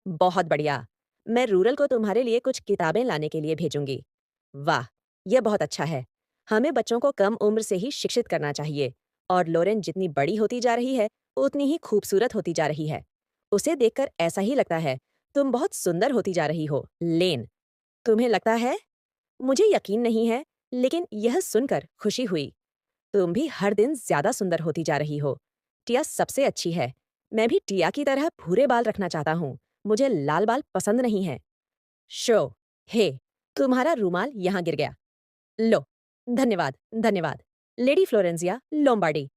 S1: बहुत बढ़िया। मैं रूरल को तुम्हारे लिए कुछ किताबें लाने के लिए भेजूंगी। वाह, यह बहुत अच्छा है। हमें बच्चों को कम उम्र से ही शिक्षित करना चाहिए। और लोरेन जितनी बड़ी होती जा रही है, उतनी ही खूबसूरत होती जा रही है। उसे देखकर ऐसा ही लगता है, तुम बहुत सुंदर होती जा रही हो, लेन। तुम्हें लगता है? मुझे यकीन नहीं है, लेकिन यह सुनकर खुशी हुई। तुम भी हर दिन ज्यादा सुंदर होती जा रही हो। टिया सबसे अच्छी है। मैं भी टिया की तरह भूरे बाल रखना चाहता हूँ। मुझे लाल बाल पसंद नहीं है। शो, हे, तुम्हारा रूमाल यहाँ गिर गया। लो, धन्यवाद, धन्यवाद। Lady Florencia Lombardy.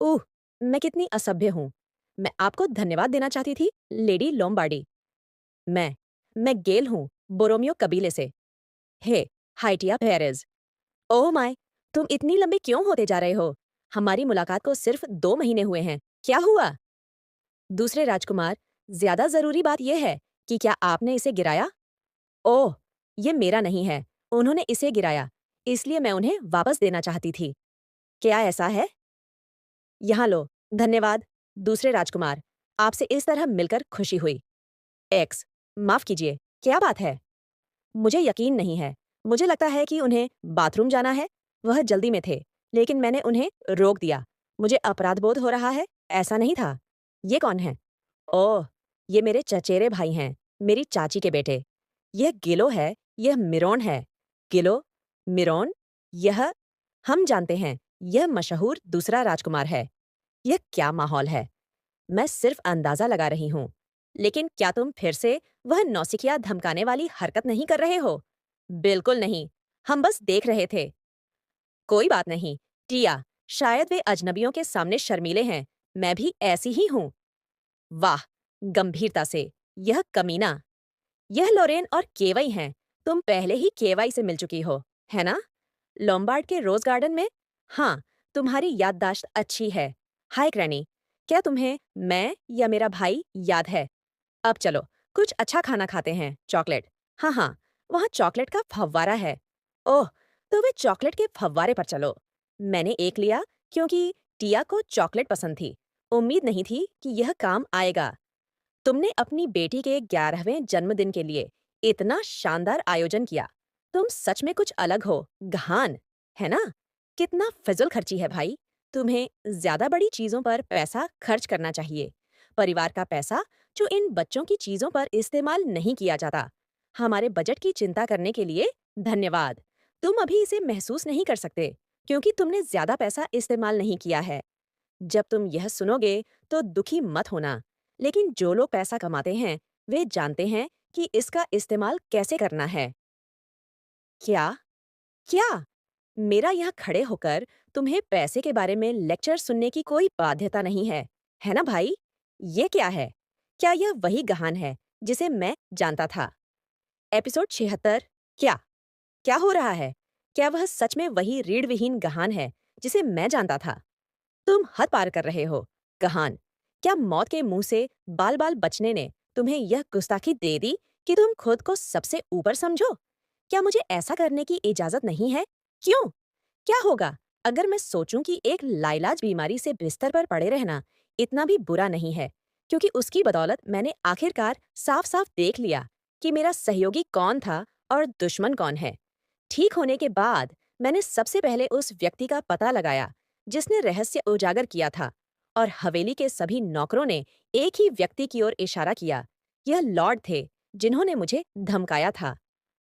S1: उह, मैं कितनी असभ्य हूँ। मैं आपको धन्यवाद देना चाहती थी, लेडी लोम्बार्डी। मैं मैं गेल हूँ, बोरोमियो कबीले से। हे, हाइटिया पेरेज। ओह माय, तुम इतनी लंबी क्यों होते जा रहे हो? हमारी मुलाकात को सिर्फ 2 महीने हुए हैं। क्या हुआ? दूसरे राजकुमार, ज्यादा जरूरी बात यह है कि क्या आपने इसे गिराया? ओह, ये मेरा नहीं है। उन्होंने इसे गिराया, इसलिए मैं उन्हें वापस देना चाहती थी। क्या ऐसा है? यहाँ लो, धन्यवाद। दूसरे राजकुमार, आपसे इस तरह मिलकर खुशी हुई। एक्स, माफ कीजिए, क्या बात है? मुझे यकीन नहीं है। मुझे लगता है कि उन्हें बाथरूम जाना है। वह जल्दी में थे, लेकिन मैंने उन्हें रोक दिया। मुझे अपराध बोध हो रहा है, ऐसा नहीं था। ये कौन है? ओह, ये मेरे चचेरे भाई हैं, मेरी चाची के बेटे। यह गिलो है, यह मिरोन है। गिलो, मिरोन, यह हम जानते हैं, यह मशहूर दूसरा राजकुमार है। यह क्या माहौल है? मैं सिर्फ अंदाजा लगा रही हूँ। लेकिन क्या तुम फिर से वह नौसिखिया धमकाने वाली हरकत नहीं कर रहे हो? बिल्कुल नहीं। हम बस देख रहे थे। कोई बात नहीं। टिया, शायद वे अजनबियों के सामने शर्मीले हैं। मैं भी ऐसी ही हूँ। वाह, गंभीरता से। यह कमीना। यह लोरेन और केवई हैं। तुम पहले ही केवई से मिल चुकी हो, है ना? लोम्बार्ड के रोज गार्डन में? हाँ, तुम्हारी याददाश्त अच्छी है। हाय क्रैनी, क्या तुम्हें मैं या मेरा भाई याद है? अब चलो, कुछ अच्छा खाना खाते हैं। चॉकलेट। हाँ हाँ, वहाँ चॉकलेट का फव्वारा है। ओह, तो वे चॉकलेट के फव्वारे पर चलो। मैंने एक लिया क्योंकि टिया को चॉकलेट पसंद थी। उम्मीद नहीं थी कि यह काम आएगा। तुमने अपनी बेटी के 11वें जन्मदिन के लिए इतना शानदार आयोजन किया। तुम सच में कुछ अलग हो, गहान, है ना? कितना फिजूल खर्ची है भाई। तुम्हें ज्यादा बड़ी चीजों पर पैसा खर्च करना चाहिए। परिवार का पैसा जो इन बच्चों की चीजों पर इस्तेमाल नहीं किया जाता। हमारे बजट की चिंता करने के लिए धन्यवाद। तुम अभी इसे महसूस नहीं कर सकते क्योंकि तुमने ज्यादा पैसा इस्तेमाल नहीं किया है। जब तुम यह सुनोगे तो दुखी मत होना। लेकिन जो लोग पैसा कमाते हैं, वे जानते हैं कि इसका इस्तेमाल कैसे करना है। क्या? क्या? मेरा यहाँ खड़े होकर तुम्हें पैसे के बारे में लेक्चर सुनने की कोई बाध्यता नहीं है ना भाई? ये क्या है? क्या यह वही गहान है जिसे मैं जानता था? एपिसोड 76। क्या? क्या हो रहा है? क्या वह सच में वही रीढ़ विहीन गहान है जिसे मैं जानता था? तुम हद पार कर रहे हो, कहान। क्या मौत के मुंह से बाल बाल बचने ने तुम्हें यह गुस्ताखी दे दी कि तुम खुद को सबसे ऊपर समझो? क्या मुझे ऐसा करने की इजाजत नहीं है? क्यों? क्या होगा अगर मैं सोचूं कि एक लाइलाज बीमारी से बिस्तर पर पड़े रहना इतना भी बुरा नहीं है, क्योंकि उसकी बदौलत मैंने आखिरकार साफ साफ देख लिया कि मेरा सहयोगी कौन था और दुश्मन कौन है। ठीक होने के बाद मैंने सबसे पहले उस व्यक्ति का पता लगाया जिसने रहस्य उजागर किया था, और हवेली के सभी नौकरों ने एक ही व्यक्ति की ओर इशारा किया। यह लॉर्ड थे जिन्होंने मुझे धमकाया था।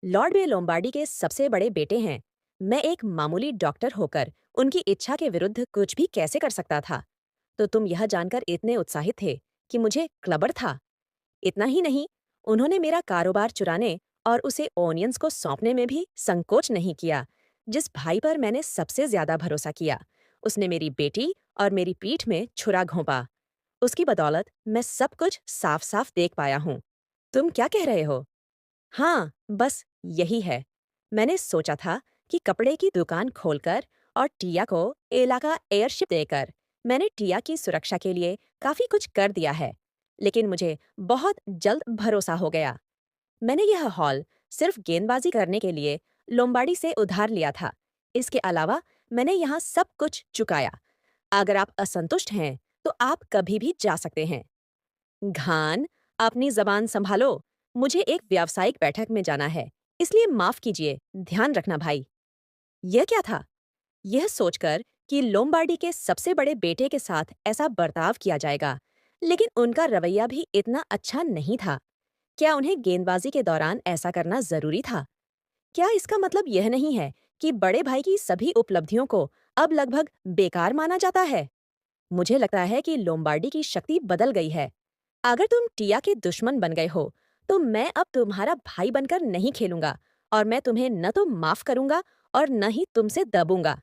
S1: लॉर्ड वे लोम्बार्डी के सबसे बड़े बेटे हैं। मैं एक मामूली डॉक्टर होकर उनकी इच्छा के विरुद्ध कुछ भी कैसे कर सकता था? तो तुम यह जानकर इतने उत्साहित थे कि मुझे क्लबर था। इतना ही नहीं, उन्होंने मेरा कारोबार चुराने और उसे ओनियंस को सौंपने में भी संकोच नहीं किया। जिस भाई पर मैंने सबसे ज्यादा भरोसा किया, उसने मेरी बेटी और मेरी पीठ में छुरा घोंपा। उसकी बदौलत मैं सब कुछ साफ साफ देख पाया हूँ। तुम क्या कह रहे हो? हाँ, बस यही है। मैंने सोचा था कि कपड़े की दुकान खोलकर और टिया को इलाका एयरशिप देकर मैंने टिया की सुरक्षा के लिए काफी कुछ कर दिया है। लेकिन मुझे बहुत जल्द भरोसा हो गया। मैंने यह हॉल सिर्फ गेंदबाजी करने के लिए लोम्बार्डी से उधार लिया था। इसके अलावा मैंने यहाँ सब कुछ चुकाया। अगर आप असंतुष्ट हैं, तो आप कभी भी जा सकते हैं। घान, अपनी जबान संभालो। मुझे एक व्यावसायिक बैठक में जाना है, इसलिए माफ कीजिए, ध्यान रखना भाई। यह क्या था? यह सोचकर कि लोम्बार्डी के सबसे बड़े बेटे के साथ ऐसा बर्ताव किया जाएगा, लेकिन उनका रवैया भी इतना अच्छा नहीं था। क्या उन्हें गेंदबाजी के दौरान ऐसा करना जरूरी था? क्या इसका मतलब यह नहीं है कि बड़े भाई की सभी उपलब्धियों को अब लगभग बेकार माना जाता है? मुझे लगता है कि लोम्बार्डी की शक्ति बदल गई है। अगर तुम टिया के दुश्मन बन गए हो, तो मैं अब तुम्हारा भाई बनकर नहीं खेलूंगा और मैं तुम्हें न तो माफ करूंगा और न ही तुमसे दबूंगा।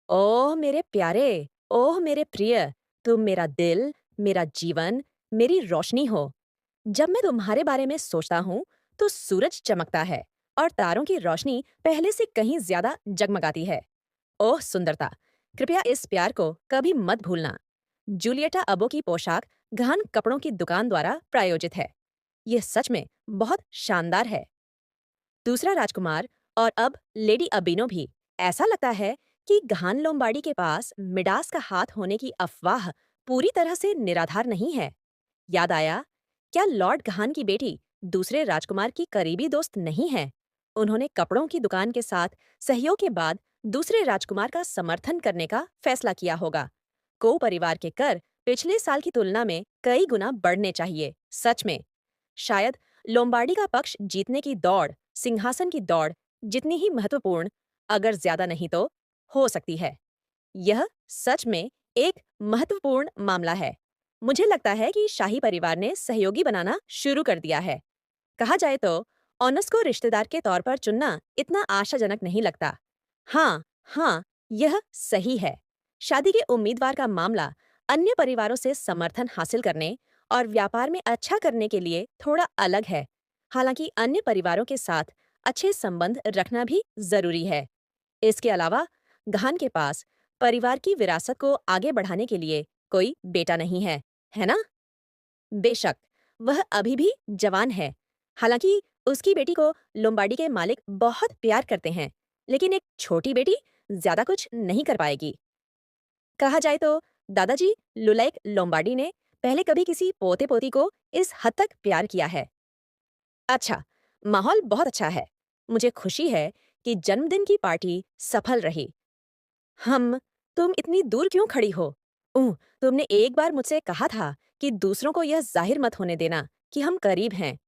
S1: ओह मेरे प्यारे, ओह मेरे प्रिय, तुम मेरा दिल, मेरा जीवन, मेरी रोशनी हो। जब मैं तुम्हारे बारे में सोचता हूँ, तो सूरज चमकता है और तारों की रोशनी पहले से कहीं ज्यादा जगमगाती है। ओह सुंदरता, कृपया इस प्यार को कभी मत भूलना। जूलियटा अबो की पोशाक गहन कपड़ों की दुकान द्वारा प्रायोजित है। यह सच में बहुत शानदार है। दूसरा राजकुमार और अब लेडी अबीनो भी। ऐसा लगता है कि गहान लोम्बार्डी के पास मिडास का हाथ होने की अफवाह पूरी तरह से निराधार नहीं है। याद आया, क्या लॉर्ड गहान की बेटी दूसरे राजकुमार की करीबी दोस्त नहीं है? उन्होंने कपड़ों की दुकान के साथ सहयोग के बाद दूसरे राजकुमार का समर्थन करने का फैसला किया होगा। को परिवार के कर पिछले साल की तुलना में कई गुना बढ़ने चाहिए, सच में। शायद लोम्बार्डी का पक्ष जीतने की दौड़, सिंहासन की दौड़, जितनी ही महत्वपूर्ण, अगर ज्यादा नहीं तो, हो सकती है। यह सच में एक महत्वपूर्ण मामला है। मुझे लगता है कि शाही परिवार ने सहयोगी बनाना शुरू कर दिया है। कहा जाए तो ऑनस को रिश्तेदार के तौर पर चुनना इतना आशाजनक नहीं लगता। हाँ, हाँ, यह सही है। शादी के उम्मीदवार का मामला अन्य परिवारों से समर्थन हासिल करने और व्यापार में अच्छा करने के लिए थोड़ा अलग है। हालांकि अन्य परिवारों के साथ अच्छे संबंध रखना भी जरूरी है। इसके अलावा गहान के पास परिवार की विरासत को आगे बढ़ाने के लिए कोई बेटा नहीं है ना? बेशक, वह अभी भी जवान है। हालांकि उसकी बेटी को लोम्बार्डी के मालिक बहुत प्यार करते हैं, लेकिन एक छोटी बेटी ज्यादा कुछ नहीं कर पाएगी। कहा जाए तो दादाजी लुलाइक लोम्बार्डी ने पहले कभी किसी पोते पोती को इस हद तक प्यार किया है। अच्छा, माहौल बहुत अच्छा है। मुझे खुशी है कि जन्मदिन की पार्टी सफल रही। हम, तुम इतनी दूर क्यों खड़ी हो? तुमने एक बार मुझसे कहा था कि दूसरों को यह जाहिर मत होने देना कि हम करीब हैं।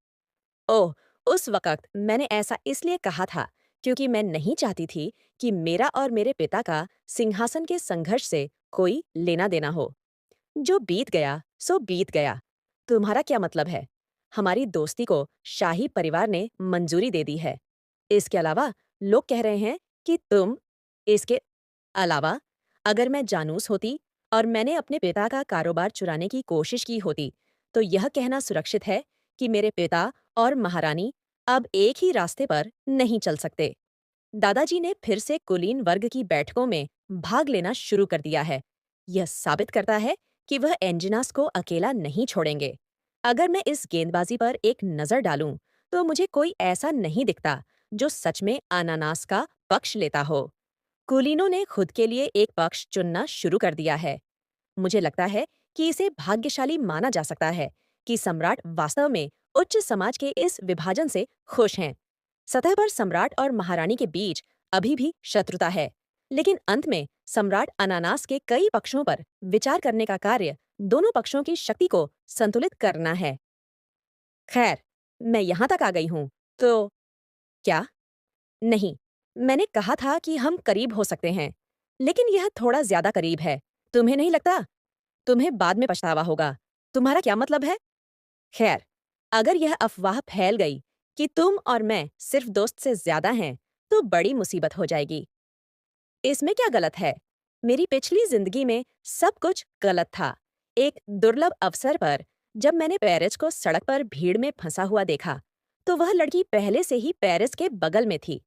S1: ओह, उस वक़्त मैंने ऐसा इसलिए कहा था क्योंकि मैं नहीं चाहती थी कि मेरा और मेरे पिता का सिंहासन के संघर्ष से कोई लेना देना हो। जो बीत गया, सो बीत गया। तुम्हारा क्या मतलब है? हमारी दोस्ती को शाही परिवार ने मंजूरी दे दी है। इसके अलावा लोग कह रहे हैं कि तुम इसके अलावा, अगर मैं जानूस होती और मैंने अपने पिता का कारोबार चुराने की कोशिश की होती, तो यह कहना सुरक्षित है कि मेरे पिता और महारानी अब एक ही रास्ते पर नहीं चल सकते। दादाजी ने फिर से कुलीन वर्ग की बैठकों में भाग लेना शुरू कर दिया है। यह साबित करता है कि वह एंजिनास को अकेला नहीं छोड़ेंगे। अगर मैं इस गेंदबाजी पर एक नजर डालूं, तो मुझे कोई ऐसा नहीं दिखता जो सच में अनानास का पक्ष लेता हो। कुलीनों ने खुद के लिए एक पक्ष चुनना शुरू कर दिया है। मुझे लगता है कि इसे भाग्यशाली माना जा सकता है कि सम्राट वास्तव में उच्च समाज के इस विभाजन से खुश हैं। सतह पर सम्राट और महारानी के बीच अभी भी शत्रुता है, लेकिन अंत में सम्राट अनानास के कई पक्षों पर विचार करने का कार्य दोनों पक्षों की शक्ति को संतुलित करना है। खैर, मैं यहाँ तक आ गई हूँ, तो क्या? नहीं, मैंने कहा था कि हम करीब हो सकते हैं, लेकिन यह थोड़ा ज्यादा करीब है। तुम्हें नहीं लगता? तुम्हें बाद में पछतावा होगा। तुम्हारा क्या मतलब है? खैर, अगर यह अफवाह फैल गई कि तुम और मैं सिर्फ दोस्त से ज्यादा हैं, तो बड़ी मुसीबत हो जाएगी। इसमें क्या गलत है? मेरी पिछली जिंदगी में सब कुछ गलत था। एक दुर्लभ अवसर पर जब मैंने पेरिस को सड़क पर भीड़ में फंसा हुआ देखा, तो वह लड़की पहले से ही पेरिस के बगल में थी।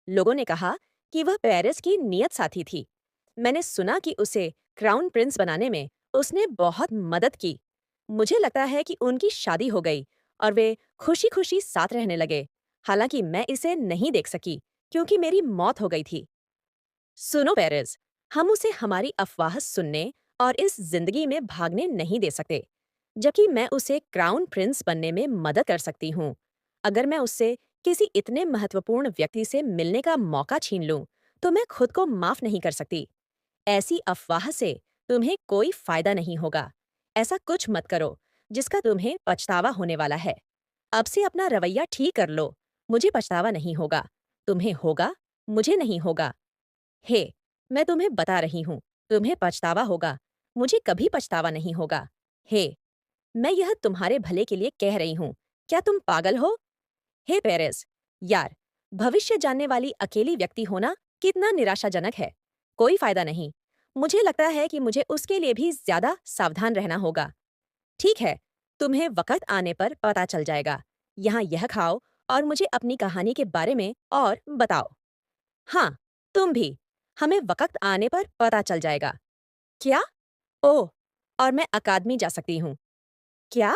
S1: लोगों ने कहा कि वह पेरिस की नियत साथी थी। मैंने सुना कि उसे क्राउन प्रिंस बनाने में उसने बहुत मदद की। मुझे लगता है कि उनकी शादी हो गई और वे खुशी-खुशी साथ रहने लगे। हालांकि मैं इसे नहीं देख सकी क्योंकि मेरी मौत हो गई थी। सुनो पेरिस, हम उसे हमारी अफवाह सुनने और इस जिंदगी में भागने नहीं दे सकते, जबकि मैं उसे क्राउन प्रिंस बनने में मदद कर सकती हूँ। अगर मैं उससे किसी इतने महत्वपूर्ण व्यक्ति से मिलने का मौका छीन लूं, तो मैं खुद को माफ नहीं कर सकती। ऐसी अफवाह से तुम्हें कोई फायदा नहीं होगा। ऐसा कुछ मत करो जिसका तुम्हें पछतावा होने वाला है। अब से अपना रवैया ठीक कर लो। मुझे पछतावा नहीं होगा। तुम्हें होगा, मुझे नहीं होगा। हे, मैं तुम्हें बता रही हूँ, तुम्हें पछतावा होगा। मुझे कभी पछतावा नहीं होगा। हे, मैं यह तुम्हारे भले के लिए कह रही हूँ। क्या तुम पागल हो? हे पेरेस, यार, भविष्य जानने वाली अकेली व्यक्ति होना कितना निराशाजनक है। कोई फायदा नहीं। मुझे लगता है कि मुझे उसके लिए भी ज्यादा सावधान रहना होगा। ठीक है, तुम्हें वक्त आने पर पता चल जाएगा। यहाँ यह खाओ और मुझे अपनी कहानी के बारे में और बताओ। हाँ, तुम भी। हमें वक्त आने पर पता चल जाएगा। क्या? ओह, और मैं अकादमी जा सकती हूँ। क्या?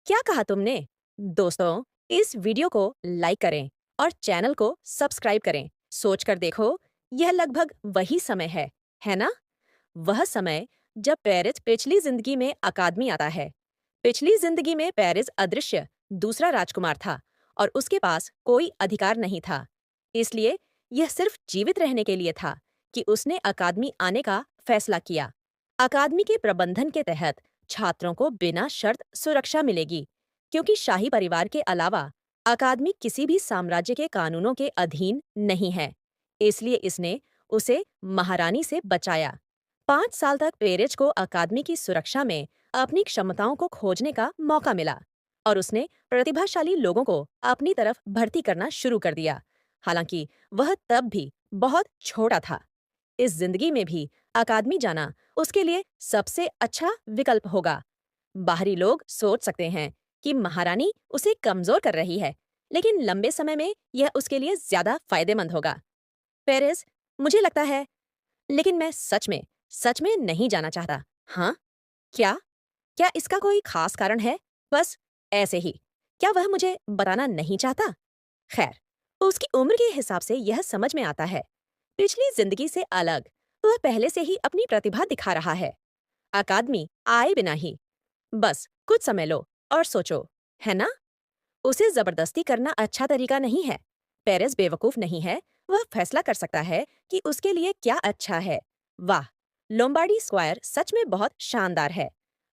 S1: क्या कहा तुमने? दोस्तों, इस वीडियो को लाइक करें और चैनल को सब्सक्राइब करें। सोचकर देखो, यह लगभग वही समय है ना? वह समय जब पेरिस पिछली जिंदगी में अकादमी आता है। पिछली जिंदगी में पेरिस अदृश्य दूसरा राजकुमार था और उसके पास कोई अधिकार नहीं था। इसलिए यह सिर्फ जीवित रहने के लिए था कि उसने अकादमी आने का फैसला किया। अकादमी के प्रबंधन के तहत छात्रों को बिना शर्त सुरक्षा मिलेगी, क्योंकि शाही परिवार के अलावा अकादमी किसी भी साम्राज्य के कानूनों के अधीन नहीं है। इसलिए इसने उसे महारानी से बचाया। 5 साल तक पेरेज को अकादमी की सुरक्षा में अपनी क्षमताओं को खोजने का मौका मिला और उसने प्रतिभाशाली लोगों को अपनी तरफ भर्ती करना शुरू कर दिया। हालांकि वह तब भी बहुत छोटा था। इस जिंदगी में भी अकादमी जाना उसके लिए सबसे अच्छा विकल्प होगा। बाहरी लोग सोच सकते हैं कि महारानी उसे कमजोर कर रही है, लेकिन लंबे समय में यह उसके लिए ज्यादा फायदेमंद होगा। पेरिस, मुझे लगता है, लेकिन मैं सच में नहीं जाना चाहता। हाँ? क्या? क्या इसका कोई खास कारण है? बस ऐसे ही। क्या वह मुझे बताना नहीं चाहता? खैर, उसकी उम्र के हिसाब से यह समझ में आता है। पिछली जिंदगी से अलग, वह पहले से ही अपनी प्रतिभा दिखा रहा है। अकादमी आए बिना ही। बस कुछ समय लो और सोचो, है ना? उसे जबरदस्ती करना अच्छा तरीका नहीं है। पेरेस बेवकूफ नहीं है। वह फैसला कर सकता है कि उसके लिए क्या अच्छा है। वाह, लोम्बार्डी स्क्वायर सच में बहुत शानदार है।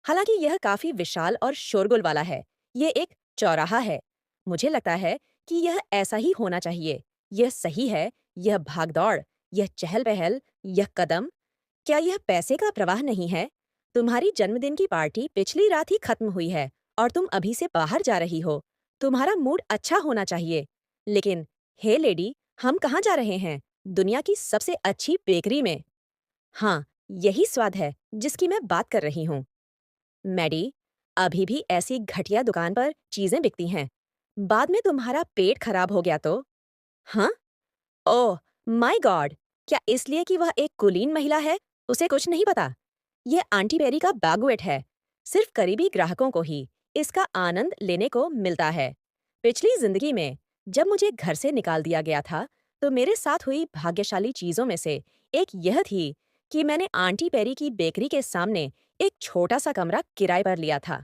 S1: हालांकि यह काफी विशाल और शोरगुल वाला है। यह एक चौराहा है। मुझे लगता है कि यह ऐसा ही होना चाहिए। यह सही है। यह भागदौड़, यह चहल पहल, यह कदम। क्या यह पैसे का प्रवाह नहीं है? तुम्हारी जन्मदिन की पार्टी पिछली रात ही खत्म हुई है और तुम अभी से बाहर जा रही हो। तुम्हारा मूड अच्छा होना चाहिए। लेकिन हे लेडी, हम कहाँ जा रहे हैं? दुनिया की सबसे अच्छी बेकरी में। हाँ, यही स्वाद है जिसकी मैं बात कर रही हूँ। मैडी, अभी भी ऐसी घटिया दुकान पर चीजें बिकती हैं। बाद में तुम्हारा पेट खराब हो गया तो? हाँ? ओह माय गॉड! क्या इसलिए कि वह एक कुलीन महिला है, उसे कुछ नहीं पता? यह आंटी पेरी का बैगुएट है। सिर्फ करीबी ग्राहकों को ही इसका आनंद लेने को मिलता है। पिछली जिंदगी में जब मुझे घर से निकाल दिया गया था, तो मेरे साथ हुई भाग्यशाली चीजों में से एक यह थी कि मैंने आंटी पेरी की बेकरी के सामने एक छोटा सा कमरा किराए पर लिया था।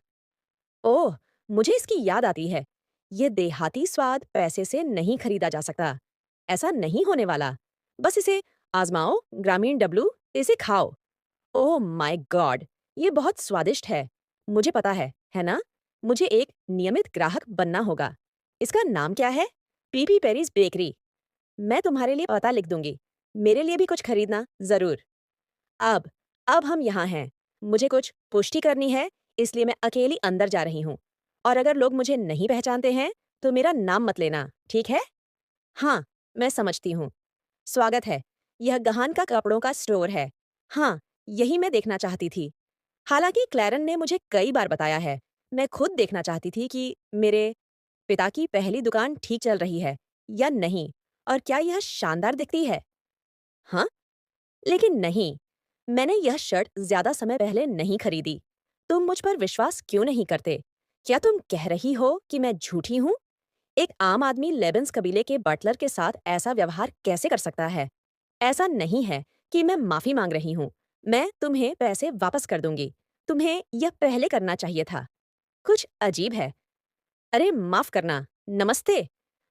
S1: ओह, मुझे इसकी याद आती है। ये देहाती स्वाद पैसे से नहीं खरीदा जा सकता। ऐसा नहीं होने वाला। बस इसे आजमाओ, ग्रामीण डब्लू, इसे खाओ। ओह माय गॉड! ये बहुत स्वादिष्ट है। मुझे पता है ना? मुझे एक नियमित ग्राहक बनना होगा। इसका नाम क्या है? PP Perry's bakery. मैं तुम्हारे लिए पता लिख दूंगी। मेरे लिए भी कुछ खरीदना, जरूर। अब अब हम यहाँ हैं। मुझे कुछ पुष्टि करनी है, इसलिए मैं अकेली अंदर जा रही हूँ। और अगर लोग मुझे नहीं पहचानते हैं, तो मेरा नाम मत लेना, ठीक है? हाँ, मैं समझती हूँ। स्वागत है। यह गहान का कपड़ों का स्टोर है। हाँ, यही मैं देखना चाहती थी। हालांकि क्लैरन ने मुझे कई बार बताया है। मैं खुद देखना चाहती थी कि मेरे पिता की पहली दुकान ठीक चल रही है या नहीं, और क्या यह शानदार दिखती है। हाँ, लेकिन नहीं, मैंने यह शर्ट ज्यादा समय पहले नहीं खरीदी। तुम मुझ पर विश्वास क्यों नहीं करते? क्या तुम कह रही हो कि मैं झूठी हूँ? एक आम आदमी लेबन्स कबीले के बटलर के साथ ऐसा व्यवहार कैसे कर सकता है? ऐसा नहीं है कि मैं माफी मांग रही हूँ। मैं तुम्हें पैसे वापस कर दूंगी। तुम्हें यह पहले करना चाहिए था। कुछ अजीब है। अरे माफ करना, नमस्ते।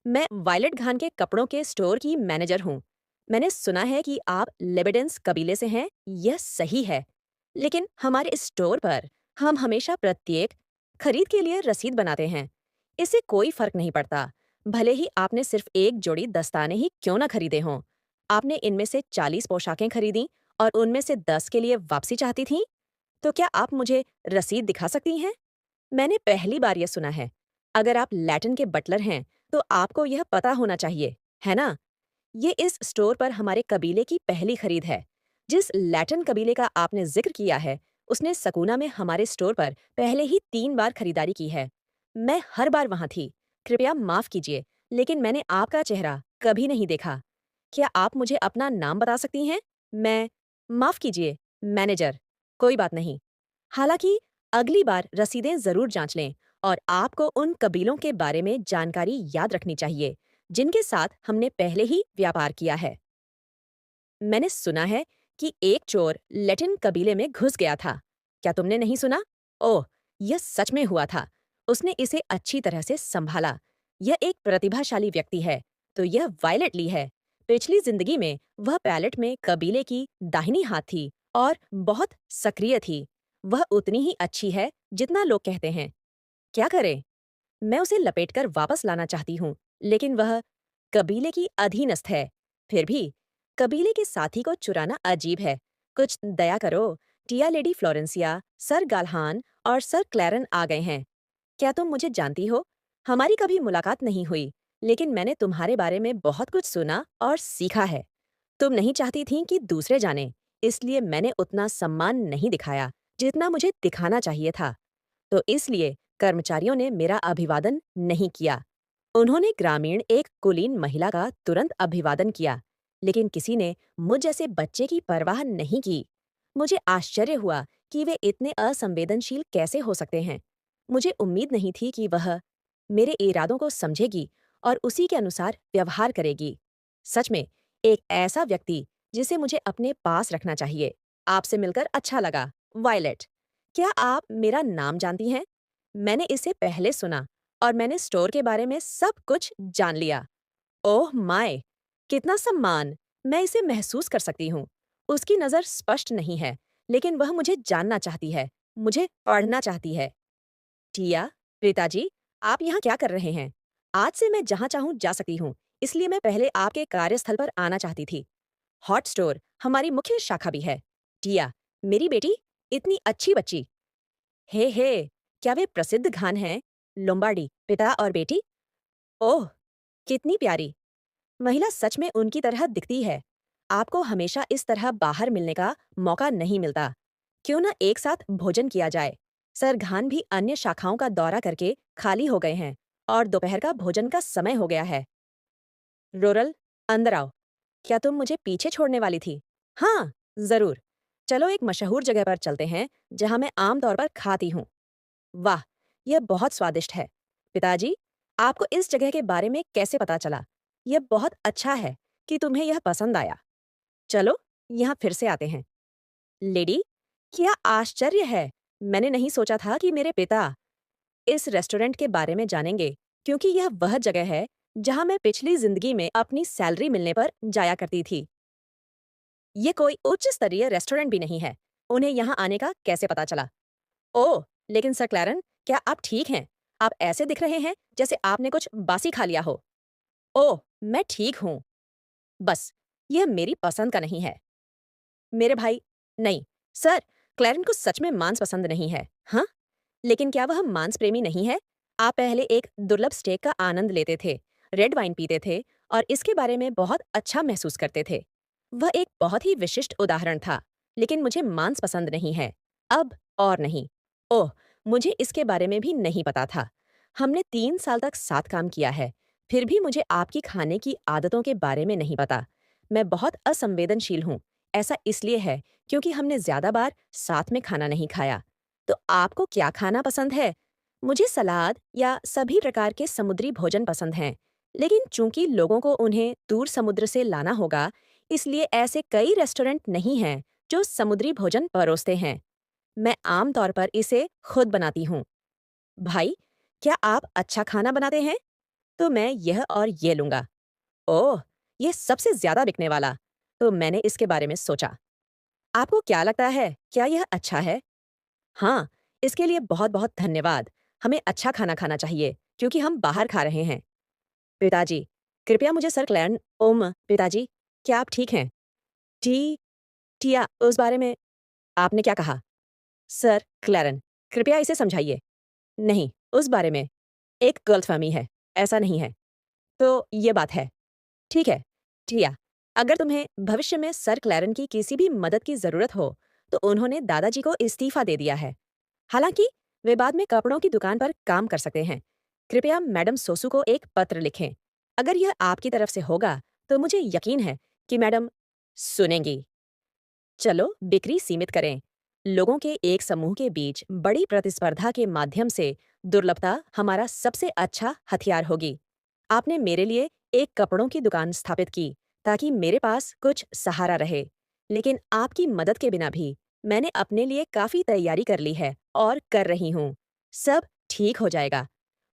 S1: मैं वायलेट घान के कपड़ों के स्टोर की मैनेजर हूँ। मैंने सुना है कि आप लेबेडेंस कबीले से हैं। यह सही है। लेकिन हमारे इस स्टोर पर हम हमेशा प्रत्येक खरीद के लिए रसीद बनाते हैं। इससे कोई फर्क नहीं पड़ता, भले ही आपने सिर्फ एक जोड़ी दस्ताने ही क्यों ना खरीदे हों। आपने इनमें से 40 पोशाकें खरीदी और उनमें से 10 के लिए वापसी चाहती थीं। तो क्या आप मुझे रसीद दिखा सकती हैं? मैंने पहली बार यह सुना है। अगर आप लैटिन के बटलर हैं, तो आपको यह पता होना चाहिए, है ना? ये इस स्टोर पर हमारे कबीले की पहली खरीद है। जिस लैटिन कबीले का आपने जिक्र किया है, उसने सकूना में हमारे स्टोर पर पहले ही 3 बार खरीदारी की है। मैं हर बार वहाँ थी। कृपया माफ कीजिए, लेकिन मैंने आपका चेहरा कभी नहीं देखा। क्या आप मुझे अपना नाम बता सकती हैं? मैं माफ कीजिए, मैनेजर। कोई बात नहीं। हालांकि अगली बार रसीदें जरूर जांच लें और आपको उन कबीलों के बारे में जानकारी याद रखनी चाहिए जिनके साथ हमने पहले ही व्यापार किया है। मैंने सुना है कि एक चोर लैटिन कबीले में घुस गया था। क्या तुमने नहीं सुना? ओह, यह सच में हुआ था। उसने इसे अच्छी तरह से संभाला। यह एक प्रतिभाशाली व्यक्ति है। तो यह वायलेट ली है। पिछली जिंदगी में वह पैलेट में कबीले की दाहिनी हाथ थी और बहुत सक्रिय थी। वह उतनी ही अच्छी है जितना लोग कहते हैं। क्या करें? मैं उसे लपेटकर वापस लाना चाहती हूँ, लेकिन वह कबीले की अधीनस्थ है। फिर भी कबीले के साथी को चुराना अजीब है। कुछ दया करो। टिया लेडी फ्लोरेंसिया, सर गाल्हान और सर क्लैरन आ गए हैं। क्या तुम मुझे जानती हो? हमारी कभी मुलाकात नहीं हुई, लेकिन मैंने तुम्हारे बारे में बहुत कुछ सुना और सीखा है। तुम नहीं चाहती थीं कि दूसरे जाने, इसलिए मैंने उतना सम्मान नहीं दिखाया जितना मुझे दिखाना चाहिए था। तो इसलिए कर्मचारियों ने मेरा अभिवादन नहीं किया। उन्होंने ग्रामीण एक कुलीन महिला का तुरंत अभिवादन किया, लेकिन किसी ने मुझ जैसे बच्चे की परवाह नहीं की। मुझे आश्चर्य हुआ कि वे इतने असंवेदनशील कैसे हो सकते हैं। मुझे उम्मीद नहीं थी कि वह मेरे इरादों को समझेगी और उसी के अनुसार व्यवहार करेगी। सच में एक ऐसा व्यक्ति जिसे मुझे अपने पास रखना चाहिए। आपसे मिलकर अच्छा लगा, वायलेट। क्या आप मेरा नाम जानती हैं? मैंने इसे पहले सुना और मैंने स्टोर के बारे में सब कुछ जान लिया। Oh my! कितना सम्मान! मैं इसे महसूस कर सकती हूँ। उसकी नज़र स्पष्ट नहीं है, लेकिन वह मुझे जानना चाहती है, मुझे पढ़ना चाहती है। टिया, पिताजी, आप यहाँ क्या कर रहे हैं? आज से मैं जहाँ चाहूँ जा सकती हूँ, इसलिए मैं पहले आपके कार्यस्थल पर आना चाहती थी। हॉट स्टोर हमारी मुख्य शाखा भी है। टिया, मेरी बेटी, इतनी अच्छी बच्ची। हे, क्या वे प्रसिद्ध घान हैं? लोम्बार्डी, पिता और बेटी? ओह, कितनी प्यारी! महिला सच में उनकी तरह दिखती है। आपको हमेशा इस तरह बाहर मिलने का मौका नहीं मिलता। क्यों ना एक साथ भोजन किया जाए? सर घान भी अन्य शाखाओं का दौरा करके खाली हो गए हैं और दोपहर का भोजन का समय हो गया है। रोरल, अंदर आओ। क्या तुम मुझे पीछे छोड़ने वाली थी? हाँ, जरूर। चलो एक मशहूर जगह पर चलते हैं जहाँ मैं आम तौर पर खाती हूँ। वाह! यह बहुत स्वादिष्ट है। पिताजी, आपको इस जगह के बारे में कैसे पता चला? यह बहुत अच्छा है कि तुम्हें यह पसंद आया। चलो, यहाँ फिर से आते हैं। लेडी, क्या आश्चर्य है! मैंने नहीं सोचा था कि मेरे पिता इस रेस्टोरेंट के बारे में जानेंगे, क्योंकि यह वह जगह है जहाँ मैं पिछली जिंदगी में अपनी सैलरी मिलने पर जाया करती थी। ये कोई उच्च स्तरीय रेस्टोरेंट भी नहीं है। उन्हें यहाँ आने का कैसे पता चला? ओह! लेकिन सर क्लैरन, क्या आप ठीक हैं? आप ऐसे दिख रहे हैं जैसे आपने कुछ बासी खा लिया हो। ओह! मैं ठीक हूँ। बस, यह मेरी पसंद का नहीं है। मेरे भाई, नहीं, सर, क्लैरन को सच में मांस पसंद नहीं है। हाँ? लेकिन क्या वह मांस प्रेमी नहीं है? आप पहले एक दुर्लभ स्टेक का आनंद लेते थे, रेड वाइन पीते थे और इसके बारे में बहुत अच्छा महसूस करते थे। वह एक बहुत ही विशिष्ट उदाहरण था, लेकिन मुझे मांस पसंद नहीं है। अब और नहीं। ओह! मुझे इसके बारे में भी नहीं पता था। हमने 3 साल तक साथ काम किया है, फिर भी मुझे आपकी खाने की आदतों के बारे में नहीं पता। मैं बहुत असंवेदनशील हूँ। ऐसा इसलिए है क्योंकि हमने ज्यादा बार साथ में खाना नहीं खाया। तो आपको क्या खाना पसंद है? मुझे सलाद या सभी प्रकार के समुद्री भोजन पसंद हैं, लेकिन चूंकि लोगों को उन्हें दूर समुद्र से लाना होगा, इसलिए ऐसे कई रेस्टोरेंट नहीं हैं जो समुद्री भोजन परोसते हैं। मैं आम तौर पर इसे खुद बनाती हूँ। भाई, क्या आप अच्छा खाना बनाते हैं? तो मैं यह और ये लूँगा। ओह! ये सबसे ज़्यादा बिकने वाला। तो मैंने इसके बारे में सोचा। आपको क्या लगता है, क्या यह अच्छा है? हाँ, इसके लिए बहुत-बहुत धन्यवाद। हमें अच्छा खाना खाना चाहिए, क्योंकि हम बाहर खा रहे हैं। पिताजी, कृपया मुझे सर क्लैन पिताजी, क्या आप ठीक हैं? टी टिया, उस बारे में आपने क्या कहा? सर क्लैरन, कृपया इसे समझाइए। नहीं, उस बारे में एक गलतफ़हमी है, ऐसा नहीं है। तो ये बात है। ठीक है, टिया, अगर तुम्हें भविष्य में सर क्लैरन की किसी भी मदद की ज़रूरत हो, तो उन्होंने दादाजी को इस्तीफ़ा दे दिया है। हालाँकि वे बाद में कपड़ों की दुकान पर काम कर सकते हैं। कृपया मैडम सोसू को एक पत्र लिखें। अगर यह आपकी तरफ से होगा, तो मुझे यकीन है कि मैडम सुनेंगी। चलो बिक्री सीमित करें। लोगों के एक समूह के बीच बड़ी प्रतिस्पर्धा के माध्यम से दुर्लभता हमारा सबसे अच्छा हथियार होगी। आपने मेरे लिए एक कपड़ों की दुकान स्थापित की ताकि मेरे पास कुछ सहारा रहे। लेकिन आपकी मदद के बिना भी मैंने अपने लिए काफी तैयारी कर ली है और कर रही हूँ। सब ठीक हो जाएगा।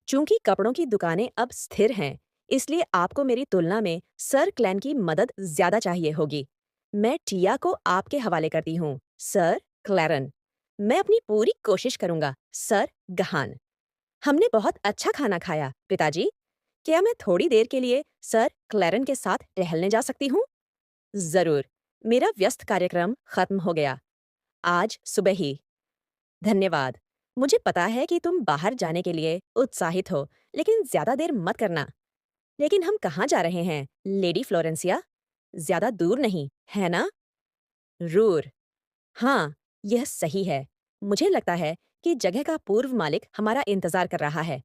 S1: चूंकि कपड़ों की दुकानें अब स्थिर हैं, इसलिए आपको मेरी तुलना में सर क्लैन की मदद ज्यादा चाहिए होगी। मैं टिया को आपके हवाले करती हूँ, सर क्लैरन। मैं अपनी पूरी कोशिश करूंगा, सर गहान। हमने बहुत अच्छा खाना खाया, पिताजी। क्या मैं थोड़ी देर के लिए सर क्लैरन के साथ टहलने जा सकती हूँ? जरूर। मेरा व्यस्त कार्यक्रम खत्म हो गया आज सुबह ही। धन्यवाद। मुझे पता है कि तुम बाहर जाने के लिए उत्साहित हो, लेकिन ज्यादा देर मत करना। लेकिन हम कहाँ जा रहे हैं, लेडी फ्लोरेंसिया? ज्यादा दूर नहीं, है ना? रूर। हाँ, यह सही है। मुझे लगता है कि जगह का पूर्व मालिक हमारा इंतजार कर रहा है।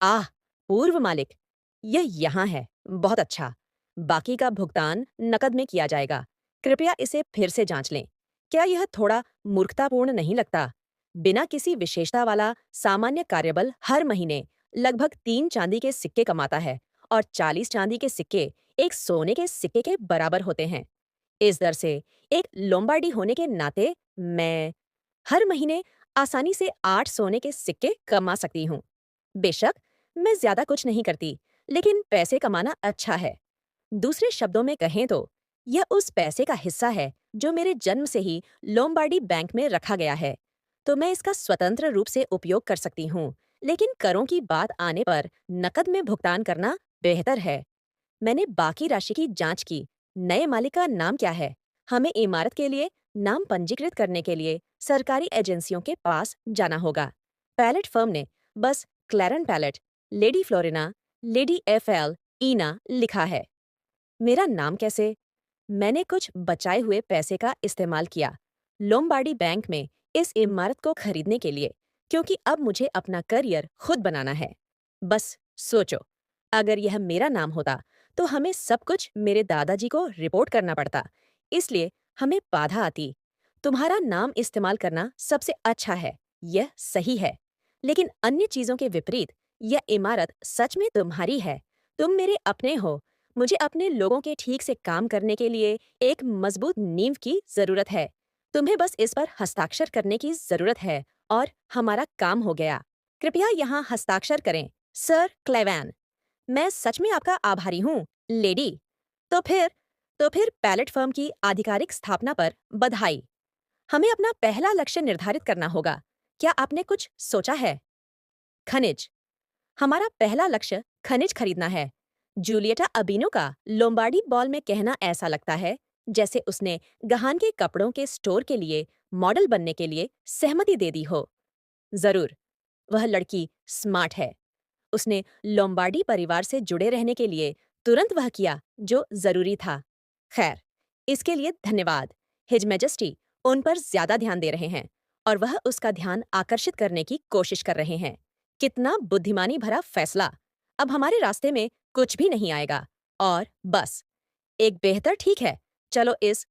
S1: आह! पूर्व मालिक, यह यहाँ है। बहुत अच्छा। बाकी का भुगतान नकद में किया जाएगा। कृपया इसे फिर से जांच लें। क्या यह थोड़ा मूर्खतापूर्ण नहीं लगता? बिना किसी विशेषता वाला सामान्य कार्यबल हर महीने लगभग 3 चांदी के सिक्के कमाता है और 40 चांदी के सिक्के एक सोने के सिक्के के बराबर होते हैं। इस दर से एक लोम्बार्डी होने के नाते मैं हर महीने आसानी से 8 सोने के सिक्के कमा सकती हूँ। बेशक मैं ज्यादा कुछ नहीं करती, लेकिन पैसे कमाना अच्छा है। दूसरे शब्दों में कहें तो यह उस पैसे का हिस्सा है जो मेरे जन्म से ही लोम्बार्डी बैंक में रखा गया है। तो मैं इसका स्वतंत्र रूप से उपयोग कर सकती हूँ, लेकिन करों की बात आने पर नकद में भुगतान करना बेहतर है। मैंने बाकी राशि की जांच की। नए मालिक का नाम क्या है? हमें इमारत के लिए नाम पंजीकृत करने के लिए सरकारी एजेंसियों के पास जाना होगा। पैलेट फर्म ने बस क्लैरन palette, lady Florina, lady FL, ईना लिखा है। मेरा नाम कैसे? मैंने कुछ बचाए हुए पैसे का इस्तेमाल किया लोम्बार्डी बैंक में इस इमारत को खरीदने के लिए, क्योंकि अब मुझे अपना करियर खुद बनाना है। बस सोचो, अगर यह मेरा नाम होता तो हमें सब कुछ मेरे दादाजी को रिपोर्ट करना पड़ता, इसलिए हमें बाधा आती। तुम्हारा नाम इस्तेमाल करना सबसे अच्छा है, यह सही है। लेकिन अन्य चीजों के विपरीत यह इमारत सच में तुम्हारी है। तुम मेरे अपने हो। मुझे अपने लोगों के ठीक से काम करने के लिए एक मजबूत नींव की जरूरत है। तुम्हें बस इस पर हस्ताक्षर करने की जरूरत है और हमारा काम हो गया। कृपया यहाँ हस्ताक्षर करें, सर क्लेवैन। मैं सच में आपका आभारी हूँ, लेडी। तो फिर तो फिर पैलेट फर्म की आधिकारिक स्थापना पर बधाई। हमें अपना पहला लक्ष्य निर्धारित करना होगा। क्या आपने कुछ सोचा है? खनिज। हमारा पहला लक्ष्य खनिज खरीदना है। जूलिएटा अबीनो का लोम्बार्डी बॉल में कहना ऐसा लगता है जैसे उसने गहान के कपड़ों के स्टोर के लिए मॉडल बनने के लिए सहमति दे दी हो। जरूर, वह लड़की स्मार्ट है। उसने लोम्बार्डी परिवार से जुड़े रहने के लिए तुरंत वह किया जो जरूरी था। खैर, इसके लिए धन्यवाद। हिज मैजेस्टी उन पर ज्यादा ध्यान दे रहे हैं और वह उसका ध्यान आकर्षित करने की कोशिश कर रहे हैं। कितना बुद्धिमानी भरा फैसला। अब हमारे रास्ते में कुछ भी नहीं आएगा। और बस एक बेहतर ठीक है। चलो इस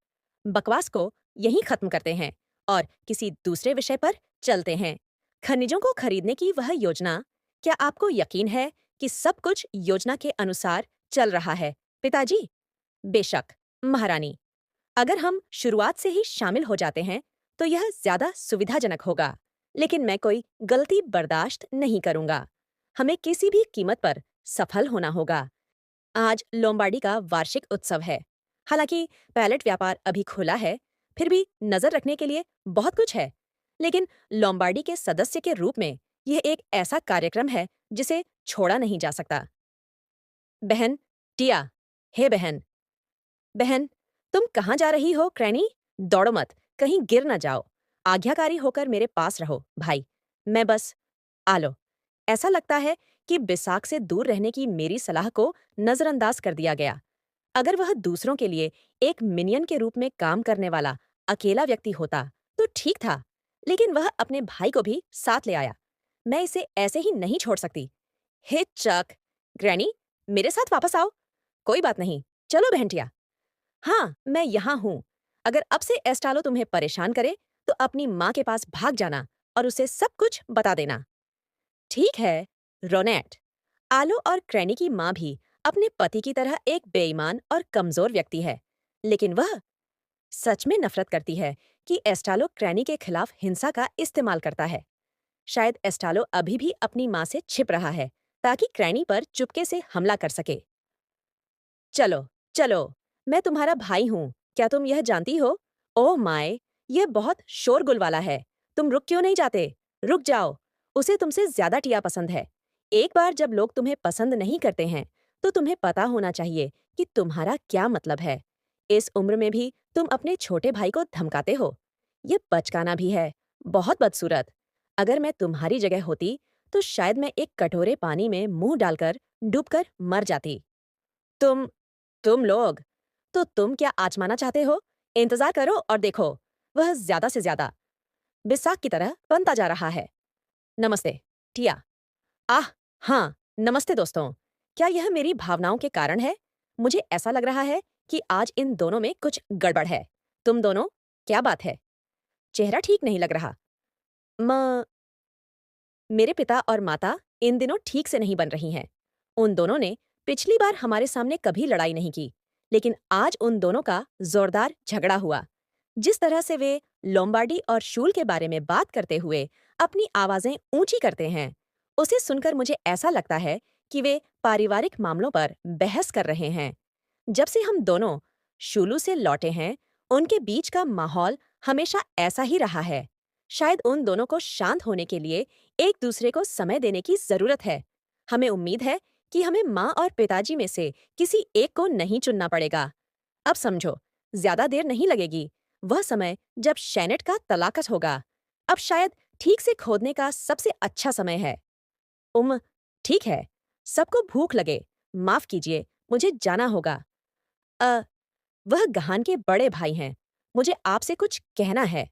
S1: बकवास को यहीं खत्म करते हैं और किसी दूसरे विषय पर चलते हैं। खनिजों को खरीदने की वह योजना। क्या आपको यकीन है कि सब कुछ योजना के अनुसार चल रहा है, पिताजी? बेशक, महारानी। अगर हम शुरुआत से ही शामिल हो जाते हैं, तो यह ज्यादा सुविधाजनक होगा। लेकिन मैं कोई गलती बर्दाश्त नहीं करूंगा। हमें किसी भी कीमत पर सफल होना होगा। आज लोम्बार्डी का वार्षिक उत्सव है। हालांकि पैलेट व्यापार अभी खुला है, फिर भी नजर रखने के लिए बहुत कुछ है। लेकिन लोम्बार्डी के सदस्य के रूप में यह एक ऐसा कार्यक्रम है जिसे छोड़ा नहीं जा सकता। बहन टिया, हे बहन। बहन, तुम कहाँ जा रही हो क्रैनी? दौड़ो मत, कहीं गिर ना जाओ। आज्ञाकारी होकर मेरे पास रहो भाई। मैं बस आलो। ऐसा लगता है कि बिसाक से दूर रहने की मेरी सलाह को नजरअंदाज कर दिया गया। अगर वह दूसरों के लिए एक मिनियन के रूप में काम करने वाला अकेला व्यक्ति होता तो ठीक था, लेकिन वह अपने भाई को भी साथ ले आया। मैं इसे ऐसे ही नहीं छोड़ सकती। हे चक, ग्रैनी, मेरे साथ वापस आओ। कोई बात नहीं, चलो बहनटिया। हाँ, मैं यहाँ हूँ। अगर अब से एस्टालो तुम्हें परेशान करे, तो अपनी माँ के पास भाग जाना और उसे सब कुछ बता देना। ठीक है, रोनेट। आलो और क्रैनी की माँ भी अपने पति की तरह एक बेईमान और कमजोर व्यक्ति है, लेकिन वह सच में नफरत करती है कि एस्टालो क्रैनी के खिलाफ हिंसा का इस्तेमाल करता है। शायद एस्टालो अभी भी अपनी माँ से छिप रहा है, ताकि क्रैनी पर चुपके से हमला कर सके। चलो, चलो, मैं तुम्हारा भाई हूँ, क्या तुम यह जानती हो? ओह माय, यह बहुत शोरगुल वाला है। तुम रुक क्यों नहीं जाते? रुक जाओ, उसे तुमसे ज्यादा टिया पसंद है। एक बार जब लोग तुम्हें पसंद नहीं करते हैं, तो तुम्हें पता होना चाहिए कि तुम्हारा क्या मतलब है। इस उम्र में भी तुम अपने छोटे भाई को धमकाते हो। ये बचकाना भी है, बहुत बदसूरत। अगर मैं तुम्हारी जगह होती, तो शायद मैं एक कटोरे पानी में मुंह डालकर डूबकर मर जाती। तुम तुम लोग, तो तुम क्या आजमाना चाहते हो? इंतजार करो और देखो, वह ज्यादा से ज्यादा बिसाक की तरह बनता जा रहा है। नमस्ते, टिया। आह, हाँ, नमस्ते दोस्तों। क्या यह मेरी भावनाओं के कारण है? मुझे ऐसा लग रहा है कि आज इन दोनों में कुछ गड़बड़ है। तुम दोनों, क्या बात है? चेहरा ठीक नहीं लग रहा। म मेरे पिता और माता इन दिनों ठीक से नहीं बन रही हैं। उन दोनों ने पिछली बार हमारे सामने कभी लड़ाई नहीं की, लेकिन आज उन दोनों का जोरदार झगड़ा हुआ। जिस तरह से वे लोम्बार्डी और शूल के बारे में बात करते हुए अपनी आवाजें ऊंची करते हैं, उसे सुनकर मुझे ऐसा लगता है कि वे पारिवारिक मामलों पर बहस कर रहे हैं। जब से हम दोनों शूलू से लौटे हैं, उनके बीच का माहौल हमेशा ऐसा ही रहा है। शायद उन दोनों को शांत होने के लिए एक दूसरे को समय देने की जरूरत है। हमें उम्मीद है कि हमें माँ और पिताजी में से किसी एक को नहीं चुनना पड़ेगा। अब समझो, ज्यादा देर नहीं लगेगी। वह समय जब शैनेट का तलाकत होगा। अब शायद ठीक से खोदने का सबसे अच्छा समय है। उम, ठीक है। सबको भूख लगे। माफ कीजिए, मुझे जाना होगा। अ, वह गहान के बड़े भाई हैं। मुझे आपसे कुछ कहना है।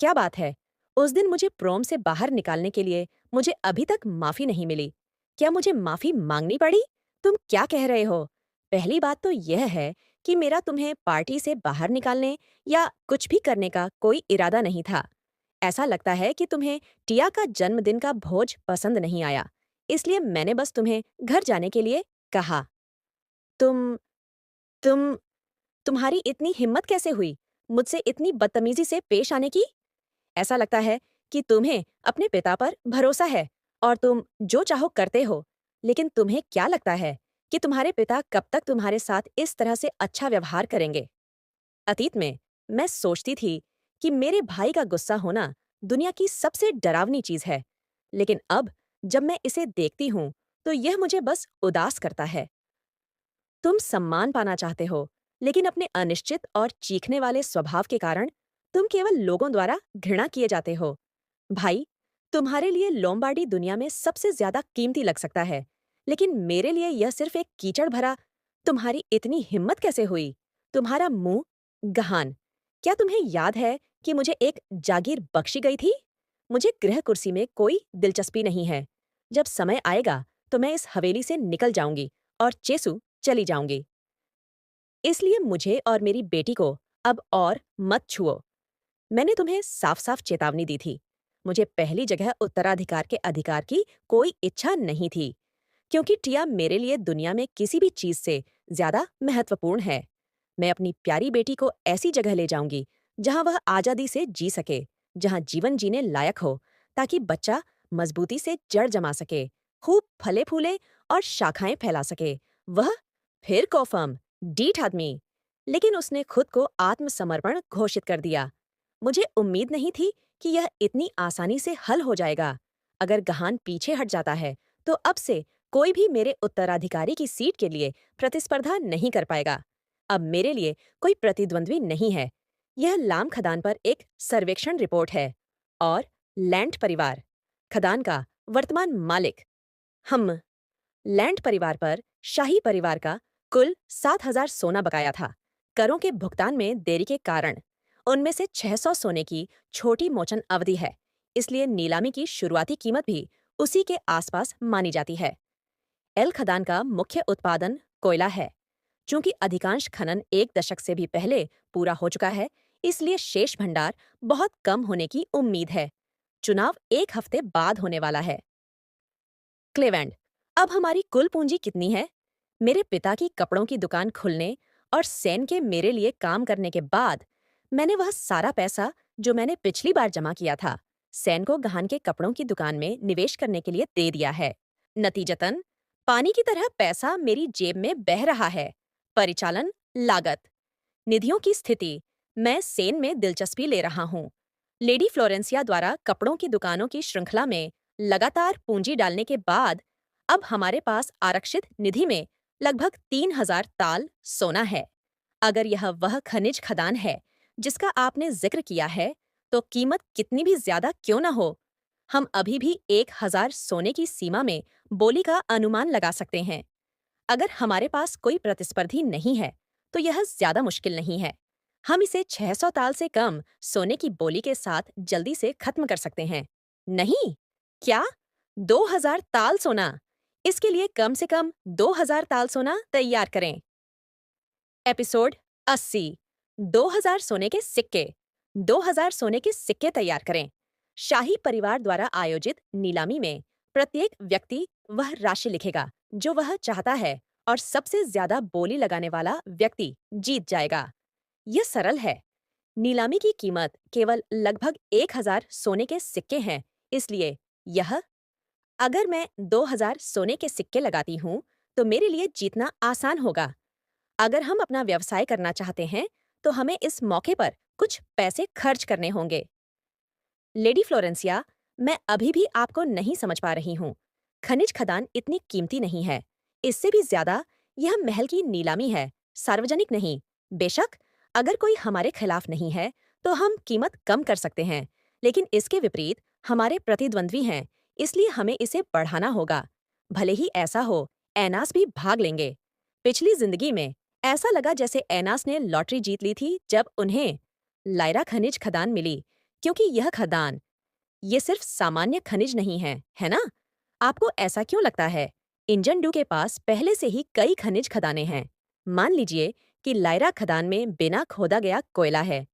S1: क्या बात है? उस दिन मुझे प्रोम से बाहर निकालने के लिए मुझे अभी तक माफी नहीं मिली। क्या मुझे माफी मांगनी पड़ी? तुम क्या कह रहे हो? पहली बात तो यह है कि मेरा तुम्हें पार्टी से बाहर निकालने या कुछ भी करने का कोई इरादा नहीं था। ऐसा लगता है कि तुम्हें टिया का जन्मदिन का भोज पसंद नहीं आया, इसलिए मैंने बस तुम्हें घर जाने के लिए कहा। तुम तुम तुम्हारी इतनी हिम्मत कैसे हुई मुझसे इतनी बदतमीजी से पेश आने की? ऐसा लगता है कि तुम्हें अपने पिता पर भरोसा है और तुम जो चाहो करते हो, लेकिन तुम्हें क्या लगता है कि तुम्हारे पिता कब तक तुम्हारे साथ इस तरह से अच्छा व्यवहार करेंगे? अतीत में मैं सोचती थी कि मेरे भाई का गुस्सा होना दुनिया की सबसे डरावनी चीज है, लेकिन अब जब मैं इसे देखती हूँ, तो यह मुझे बस उदास करता है। तुम सम्मान पाना चाहते हो, लेकिन अपने अनिश्चित और चीखने वाले स्वभाव के कारण तुम केवल लोगों द्वारा घृणा किए जाते हो। भाई, तुम्हारे लिए लोम्बार्डी दुनिया में सबसे ज्यादा कीमती लग सकता है, लेकिन मेरे लिए यह सिर्फ एक कीचड़ भरा। तुम्हारी इतनी हिम्मत कैसे हुई? तुम्हारा मुंह गहान। क्या तुम्हें याद है कि मुझे एक जागीर बख्शी गई थी? मुझे गृह कुर्सी में कोई दिलचस्पी नहीं है। जब समय आएगा तो मैं इस हवेली से निकल जाऊंगी और चेसू चली जाऊंगी। इसलिए मुझे और मेरी बेटी को अब और मत छुओ। मैंने तुम्हें साफ साफ चेतावनी दी थी। मुझे पहली जगह उत्तराधिकार के अधिकार की कोई इच्छा नहीं थी, क्योंकि टिया मेरे लिए दुनिया में किसी भी चीज से ज्यादा महत्वपूर्ण है। मैं अपनी प्यारी बेटी को ऐसी जगह ले जाऊंगी जहां वह आजादी से जी सके, जहां जीवन जीने लायक हो, ताकि बच्चा मजबूती से जड़ जमा सके, खूब फले फूले और शाखाएं फैला सके। वह फिर कॉफर्म, डीठ आदमी। लेकिन उसने खुद को आत्मसमर्पण घोषित कर दिया। मुझे उम्मीद नहीं थी कि यह इतनी आसानी से हल हो जाएगा। अगर गहान पीछे हट जाता है तो अब से कोई भी मेरे उत्तराधिकारी की सीट के लिए प्रतिस्पर्धा नहीं कर पाएगा। अब मेरे लिए कोई प्रतिद्वंद्वी नहीं है। यह लाम खदान पर एक सर्वेक्षण रिपोर्ट है। और लैंड परिवार, खदान का वर्तमान मालिक। हम लैंड परिवार पर शाही परिवार का कुल 7,000 सोना बकाया था। करों के भुगतान में देरी के कारण उनमें से 600 सोने की छोटी मोचन अवधि है, इसलिए नीलामी की शुरुआती कीमत भी उसी के आसपास मानी जाती है। एल खदान का मुख्य उत्पादन कोयला है। चूंकि अधिकांश खनन 1 दशक से भी पहले पूरा हो चुका है, इसलिए शेष भंडार बहुत कम होने की उम्मीद है। चुनाव 1 हफ्ते बाद होने वाला है। क्लेवेंड, अब हमारी कुल पूंजी कितनी है? मेरे पिता की कपड़ों की दुकान खुलने और सैन के मेरे लिए काम करने के बाद मैंने वह सारा पैसा जो मैंने पिछली बार जमा किया था, सैन को गहान के कपड़ों की दुकान में निवेश करने के लिए दे दिया है। नतीजतन पानी की तरह पैसा मेरी जेब में बह रहा है। परिचालन लागत, निधियों की स्थिति, मैं सेन में दिलचस्पी ले रहा हूँ। लेडी फ्लोरेंसिया द्वारा कपड़ों की दुकानों की श्रृंखला में लगातार पूंजी डालने के बाद अब हमारे पास आरक्षित निधि में लगभग 3,000 ताल सोना है। अगर यह वह खनिज खदान है जिसका आपने जिक्र किया है, तो कीमत कितनी भी ज्यादा क्यों न हो, हम अभी भी 1,000 सोने की सीमा में बोली का अनुमान लगा सकते हैं। अगर हमारे पास कोई प्रतिस्पर्धी नहीं है, तो यह ज्यादा मुश्किल नहीं है। हम इसे 600 ताल से कम सोने की बोली के साथ जल्दी से खत्म कर सकते हैं। नहीं, क्या? 2,000 ताल सोना? इसके लिए कम से कम 2,000 ताल सोना तैयार करें। एपिसोड 80। 2,000 सोने के सिक्के। 2,000 सोने के सिक्के तैयार करें। शाही परिवार द्वारा आयोजित नीलामी में प्रत्येक व्यक्ति वह राशि लिखेगा जो वह चाहता है, और सबसे ज्यादा बोली लगाने वाला व्यक्ति जीत जाएगा। यह सरल है। नीलामी की कीमत केवल लगभग 1,000 सोने के सिक्के हैं, इसलिए यह अगर मैं 2,000 सोने के सिक्के लगाती हूँ, तो मेरे लिए जीतना आसान होगा। अगर हम अपना व्यवसाय करना चाहते हैं, तो हमें इस मौके पर कुछ पैसे खर्च करने होंगे। लेडी फ्लोरेंसिया, मैं अभी भी आपको नहीं समझ पा रही हूँ। खनिज खदान इतनी कीमती नहीं है। इससे भी ज्यादा यह महल की नीलामी है, सार्वजनिक नहीं। बेशक अगर कोई हमारे खिलाफ नहीं है, तो हम कीमत कम कर सकते हैं, लेकिन इसके विपरीत हमारे प्रतिद्वंद्वी हैं, इसलिए हमें इसे बढ़ाना होगा। भले ही ऐसा हो, एनास भी भाग लेंगे। पिछली जिंदगी में ऐसा लगा जैसे एनास ने लॉटरी जीत ली थी जब उन्हें लायरा खनिज खदान मिली, क्योंकि यह खदान ये सिर्फ सामान्य खनिज नहीं है, है ना? आपको ऐसा क्यों लगता है? इंजन डू के पास पहले से ही कई खनिज खदानें हैं। मान लीजिए कि लायरा खदान में बिना खोदा गया कोयला है।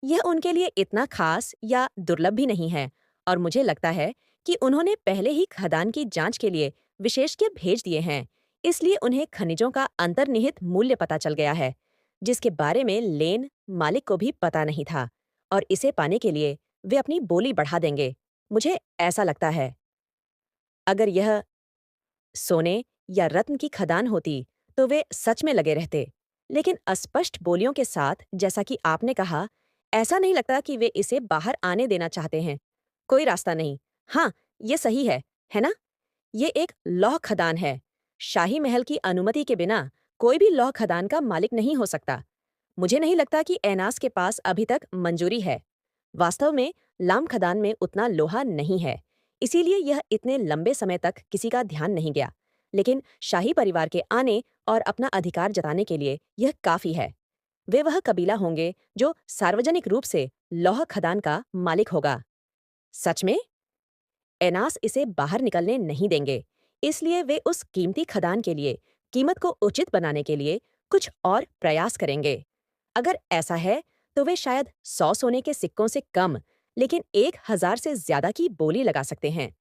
S1: यह उनके लिए इतना खास या दुर्लभ भी नहीं है, और मुझे लगता है कि उन्होंने पहले ही खदान की जांच के लिए विशेषज्ञ भेज दिए हैं, इसलिए उन्हें खनिजों का अंतर्निहित मूल्य पता चल गया है, जिसके बारे में लेन मालिक को भी पता नहीं था, और इसे पाने के लिए वे अपनी बोली बढ़ा देंगे। मुझे ऐसा लगता है। अगर यह सोने या रत्न की खदान होती, तो वे सच में लगे रहते। लेकिन अस्पष्ट बोलियों के साथ, जैसा कि आपने कहा, ऐसा नहीं लगता कि वे इसे बाहर आने देना चाहते हैं। कोई रास्ता नहीं। हाँ, ये सही है ना? ये एक लौह खदान है। शाही महल की अनुमति के बिना कोई भी लौह खदान का मालिक नहीं हो सकता। मुझे नहीं लगता कि एनास के पास अभी तक मंजूरी है। वास्तव में लाम खदान में उतना लोहा नहीं है, इसीलिए यह इतने लंबे समय तक किसी का ध्यान नहीं गया। लेकिन शाही परिवार के आने और अपना अधिकार जताने के लिए यह काफी है। वे वह कबीला होंगे जो सार्वजनिक रूप से लौह खदान का मालिक होगा। सच में? एनास इसे बाहर निकलने नहीं देंगे, इसलिए वे उस कीमती खदान के लिए कीमत को उचित बनाने के लिए कुछ और प्रयास करेंगे। अगर ऐसा है, तो वे शायद 100 सोने के सिक्कों से कम, लेकिन 1,000 से ज्यादा की बोली लगा सकते हैं।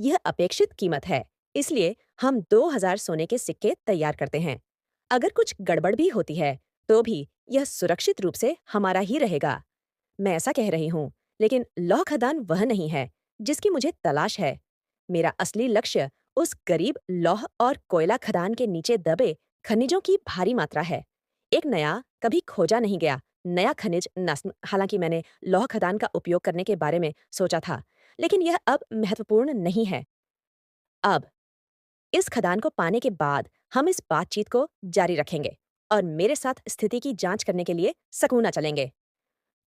S1: यह अपेक्षित कीमत है, इसलिए हम 2,000 सोने के सिक्के तैयार करते हैं। अगर कुछ गड़बड़ भी होती है, तो भी यह सुरक्षित रूप से हमारा ही रहेगा। मैं ऐसा कह रही हूँ, लेकिन लौह खदान वह नहीं है जिसकी मुझे तलाश है। मेरा असली लक्ष्य उस गरीब लौह और कोयला खदान के नीचे दबे खनिजों की भारी मात्रा है। एक नया, कभी खोजा नहीं गया नया खनिज नस्ल। हालांकि मैंने लौह खदान का उपयोग करने के बारे में सोचा था, लेकिन यह अब महत्वपूर्ण नहीं है। अब इस खदान को पाने के बाद हम इस बातचीत को जारी रखेंगे और मेरे साथ स्थिति की जांच करने के लिए सकूना चलेंगे।